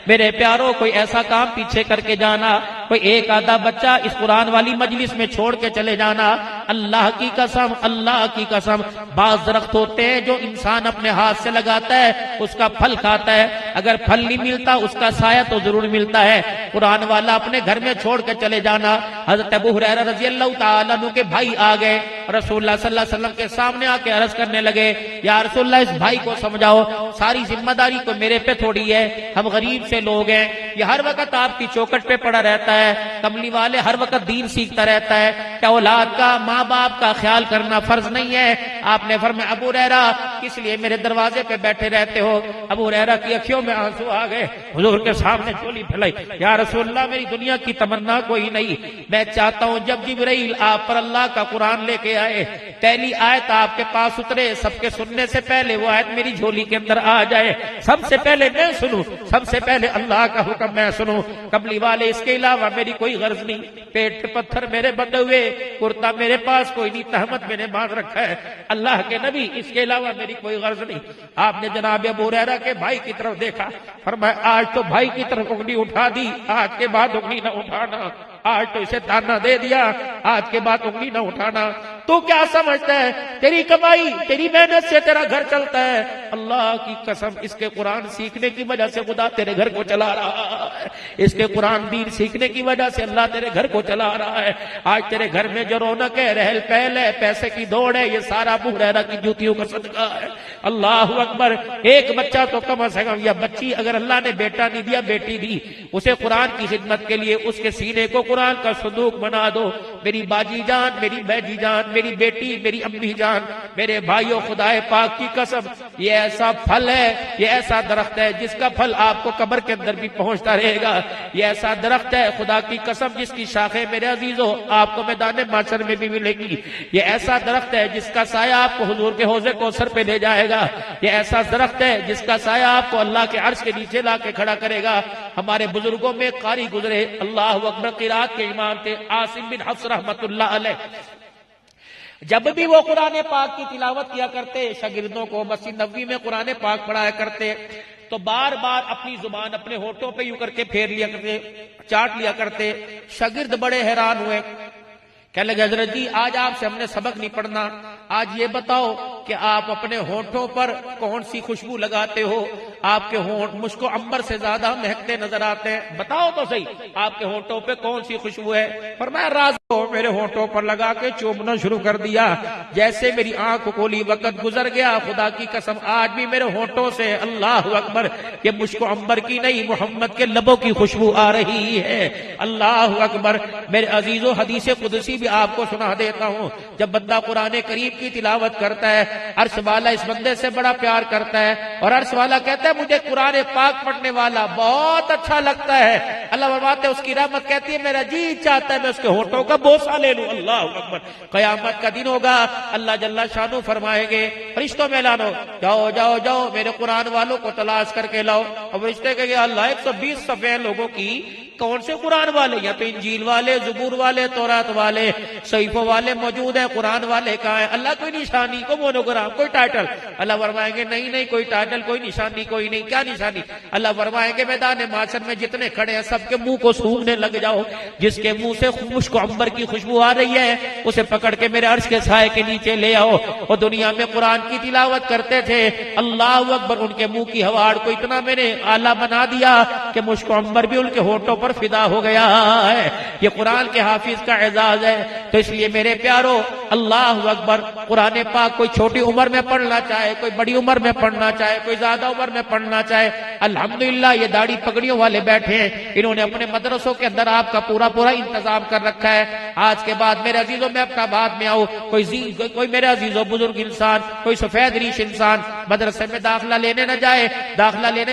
میرے پیاروں، کوئی ایسا کام پیچھے کر کے جانا، کوئی ایک آدھا بچہ اس قرآن والی مجلس میں چھوڑ کے چلے جانا، اللہ کی قسم، اللہ کی قسم، بعض درخت ہوتے ہیں جو انسان اپنے ہاتھ سے لگاتا ہے اس کا پھل کھاتا ہے، اگر پھل نہیں ملتا اس کا سایہ تو ضرور ملتا ہے۔ قرآن والا اپنے گھر میں چھوڑ کے چلے جانا۔ حضرت ابو ہریرہ رضی اللہ تعالیٰ عنہ کے بھائی آ گئے، رسول اللہ صلی اللہ علیہ وسلم کے سامنے آ کے عرض کرنے لگے، یا رسول اللہ، اس بھائی کو سمجھاؤ، ساری ذمہ داری تو میرے پہ تھوڑی ہے، ہم غریب سے لوگ ہیں، یہ ہر وقت آپ کی چوکٹ پہ پڑا رہتا ہے، کملی والے ہر وقت دین سیکھتا رہتا ہے، کیا اولاد کا، ماں باپ کا خیال کرنا فرض نہیں ہے؟ آپ نے فرمایا، ابو ہریرہ کس لیے میرے دروازے پہ بیٹھے رہتے ہو؟ ابو ہریرہ کی اکھیوں میں آنسو آ گئے، حضور کے سامنے چولی پھیلائی، یا رسول اللہ، میری دنیا کی تمنا کوئی نہیں، میں چاہتا ہوں جب جبرائیل آپ پر اللہ کا قرآن لے کے آئے، پہلی آیت آپ کے پاس اترے، سب کے سننے سے پہلے وہ آیت میری جھولی کے اندر آ جائے، سب سے پہلے میں سنوں، سب سے پہلے اللہ کا حکم میں سنوں۔ کملی والے، اس کے علاوہ میری کوئی غرض نہیں، پیٹ پہ پتھر میرے بندے ہوئے، کرتا میرے پاس کوئی نہیں، تہمت میں نے باندھ رکھا ہے، اللہ کے نبی، اس کے علاوہ میری کوئی غرض نہیں۔ آپ نے جناب ابو ہریرہ کے بھائی کی طرف دیکھا، فرمایا، آج تو بھائی کی طرف انگلی اٹھا دی، آج کے بعد انگلی نہ اٹھانا، آج تو اسے تانا دے دیا، آج کے بعد انگلی نہ اٹھانا۔ تو کیا سمجھتا ہے تیری کمائی، تیری محنت سے تیرا گھر چلتا ہے؟ اللہ کی قسم، اس کے قرآن سیکھنے کی وجہ سے خدا تیرے گھر کو چلا رہا ہے، اس کے قرآن دین سیکھنے کی وجہ سے اللہ تیرے گھر کو چلا رہا ہے۔ آج تیرے گھر میں جو رونق ہے، رہل پہل ہے، پیسے کی دوڑ ہے، یہ سارا ابو ہریرہ کی جوتیوں کا صدقہ ہے۔ اللہ اکبر، ایک بچہ تو کم از کم، یا بچی، اگر اللہ نے بیٹا نہیں دیا بیٹی دی، اسے قرآن کی خدمت کے لیے اس کے سینے کو قرآن کا صندوق بنا دو۔ میری باجی جان، میری بیجی جان، میری بیٹی، میری امی جان، میرے بھائیوں، خدا پاک کی قسم، یہ ایسا پھل ہے، یہ ایسا درخت ہے جس کا پھل آپ کو قبر کے اندر بھی پہنچتا رہے گا۔ یہ ایسا درخت ہے خدا کی قسم جس کی شاخیں میرے عزیزوں آپ کو میدان محشر میں بھی ملے گی۔ یہ ایسا درخت ہے جس کا سایہ آپ کو حضور کے حوض کوثر پہ لے جائے گا۔ یہ ایسا درخت ہے جس کا سایہ آپ کو اللہ کے عرش کے نیچے لا کے کھڑا کرے گا۔ ہمارے بزرگوں میں قاری گزرے، اللہ اکبر، قرات کے امام تھے عاصم بن حفص رحمت اللہ علیہ، جب بھی وہ قرآن پاک کی تلاوت کیا کرتے، شاگردوں کو مسجد نبوی میں قرآن پاک پڑھایا کرتے، تو بار بار اپنی زبان اپنے ہونٹوں پہ یوں کر کے پھیر لیا کرتے، چاٹ لیا کرتے۔ شاگرد بڑے حیران ہوئے، کہنے لگے، حضرت جی آج آپ سے ہم نے سبق نہیں پڑھنا، آج یہ بتاؤ کہ آپ اپنے ہونٹوں پر کون سی خوشبو لگاتے ہو؟ آپ کے ہونٹ مجھ کو عنبر سے زیادہ مہکتے نظر آتے ہیں، بتاؤ تو صحیح آپ کے ہونٹوں پہ کون سی خوشبو ہے؟ فرمایا، راز کو میرے ہونٹوں پر لگا کے چومنا شروع کر دیا، جیسے میری آنکھ کھولی وقت گزر گیا، خدا کی قسم آج بھی میرے ہونٹوں سے، اللہ اکبر، یہ مجھ کو عنبر کی نہیں محمد کے لبوں کی خوشبو آ رہی ہے۔ اللہ اکبر، میرے عزیزو، حدیث قدسی بھی آپ کو سنا دیتا ہوں۔ جب بندہ قرآن کریم کی تلاوت کرتا ہے، عرش والا اس بندے سے بڑا پیار کرتا ہے، اور عرش والا کہتا ہے مجھے قرآن پاک پڑھنے والا بہت اچھا لگتا ہے۔ اللہ فرماتے ہیں، اس کی رحمت کہتی ہے میرا جی چاہتا ہے میں اس کے ہونٹوں کا بوسہ لے لوں۔ اللہ اکبر، قیامت کا دن ہوگا، اللہ جل شانہ فرمائیں گے، فرشتوں میں اعلان ہو، جاؤ جاؤ جاؤ میرے قرآن والوں کو تلاش کر کے لاؤ۔ اور فرشتے کہیں گے، اللہ 120 صفحے لوگوں کی، کون سے قرآن والے؟ یا تو انجیل والے، زبور والے، تورات والے، صحیفوں والے موجود ہیں، قرآن والے کہاں ہیں؟ اللہ کوئی نشانی، کوئی مونوگرام، کوئی ٹائٹل؟ اللہ فرمائیں گے نہیں نہیں، کوئی ٹائٹل، کوئی نشانی کوئی نہیں۔ کیا نشانی؟ اللہ فرمائیں گے میدان محشر میں جتنے کھڑے ہیں سب کے منہ کو سونگھنے لگ جاؤ، جس کے منہ سے مشک عنبر کی خوشبو آ رہی ہے اسے پکڑ کے میرے عرش کے سائے کے نیچے لے آؤ۔ اور دنیا میں قرآن کی تلاوت کرتے تھے، اللہ اکبر، ان کے منہ کی ہواڑ کو اتنا میں نے اعلیٰ بنا دیا کہ مشک عنبر بھی ان کے ہونٹوں پر فدا ہو گیا ہے۔ یہ قرآن کے حافظ کا اعزاز ہے۔ تو اس لیے میرے پیارو، اللہ اکبر، قرآن پاک کوئی چھوٹی عمر میں پڑھنا چاہے، کوئی بڑی عمر میں پڑھنا چاہے، کوئی زیادہ عمر میں پڑھنا چاہے، الحمدللہ یہ داڑھی پگڑیوں والے بیٹھے ہیں، انہوں نے اپنے مدرسوں کے اندر آپ کا پورا انتظام کر رکھا ہے۔ آج کے بعد میرے عزیزوں، میں اپنا بات میں آؤں، کوئی میرے عزیزوں بزرگ انسان، کوئی سفید ریش انسان مدرسے میں داخلہ لینے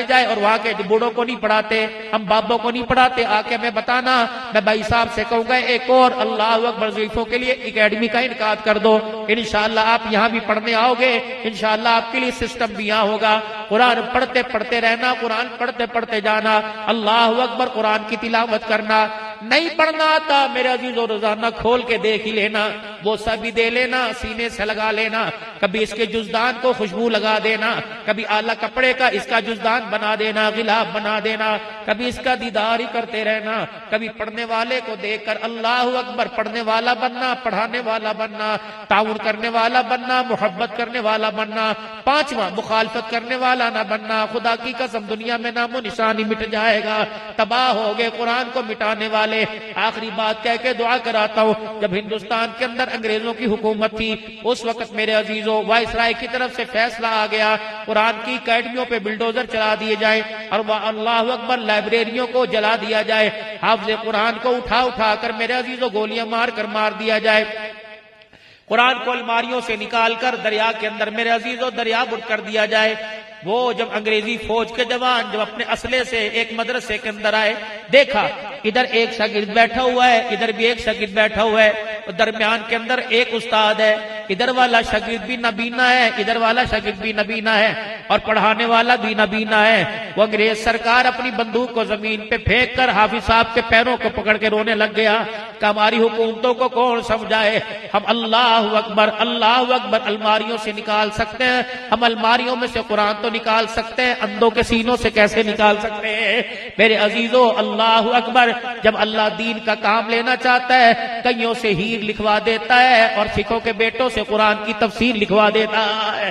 جائے اور وہاں کے بوڑھوں کو نہیں پڑھاتے، ہم بابوں کو نہیں پڑھاتے، آ کے میں بتانا، میں بھائی صاحب سے کہوں گا ایک اور اللہ اکبر وظیفوں کے لیے اکیڈمی کا انعقاد کر دو، انشاءاللہ آپ یہاں بھی پڑھنے آؤ گے، انشاءاللہ آپ کے لیے سسٹم بھی یہاں ہوگا۔ قرآن پڑھتے رہنا، قرآن پڑھتے جانا، اللہ اکبر، قرآن کی تلاوت کرنا۔ نہیں پڑھنا آتا میرے عزیزوں، روزانہ کھول کے دیکھ ہی لینا، بوسہ بھی دے لینا، سینے سے لگا لینا، کبھی اس کے جزدان کو خوشبو لگا دینا، کبھی اعلیٰ کپڑے کا اس کا جزدان بنا دینا، غلاف بنا دینا، کبھی اس کا دیدار ہی کرتے رہنا، کبھی پڑھنے والے کو دیکھ کر اللہ اکبر پڑھنے والا بننا، پڑھانے والا بننا، تعاون کرنے والا بننا، محبت کرنے والا بننا، پانچواں مخالفت کرنے والا نہ بننا۔ خدا کی قسم دنیا میں نام و نشانی مٹ جائے گا، تباہ ہو گئے قرآن کو مٹانے والے۔ آخری بات کہہ کے دعا کراتا ہوں، جب ہندوستان کے اندر انگریزوں کی حکومت تھی اس وقت میرے عزیزوں وائسرائے کی طرف سے فیصلہ آ گیا قرآن کی اکیڈمیوں پہ بلڈوزر چلا دیے جائیں اور اللہ اکبر لائبریریوں کو جلا دیا جائے، حافظ قرآن کو اٹھا کر میرے عزیزوں گولیاں مار دیا جائے، قرآن کو الماریوں سے نکال کر دریا کے اندر میرے عزیزوں دریا بر کر دیا جائے۔ وہ جب انگریزی فوج کے جوان جب اپنے اسلحے سے ایک مدرسے کے اندر آئے، دیکھا ادھر ایک شاگرد بیٹھا ہوا ہے، ادھر بھی ایک شاگرد بیٹھا ہوا ہے، درمیان کے اندر ایک استاد ہے، ادھر والا شاگرد بھی نابینا ہے، ادھر والا شاگرد بھی نابینا ہے اور پڑھانے والا بھی نابینا ہے۔ وہ انگریز سرکار اپنی بندوق کو زمین پہ پھینک کر حافظ صاحب کے پیروں کو پکڑ کے رونے لگ گیا کہ ہماری حکومتوں کو کون سمجھائے، ہم اللہ اکبر الماریوں سے نکال سکتے ہیں، ہم الماریوں میں سے قرآن تو نکال سکتے ہیں، اندھوں کے سینوں سے کیسے نکال سکتے ہیں؟ میرے عزیزوں اللہ اکبر، جب اللہ دین کا کام لینا چاہتا ہے کئیوں سے ہیر لکھوا دیتا ہے اور سکھوں کے بیٹوں سے قرآن کی تفسیر لکھوا دیتا ہے۔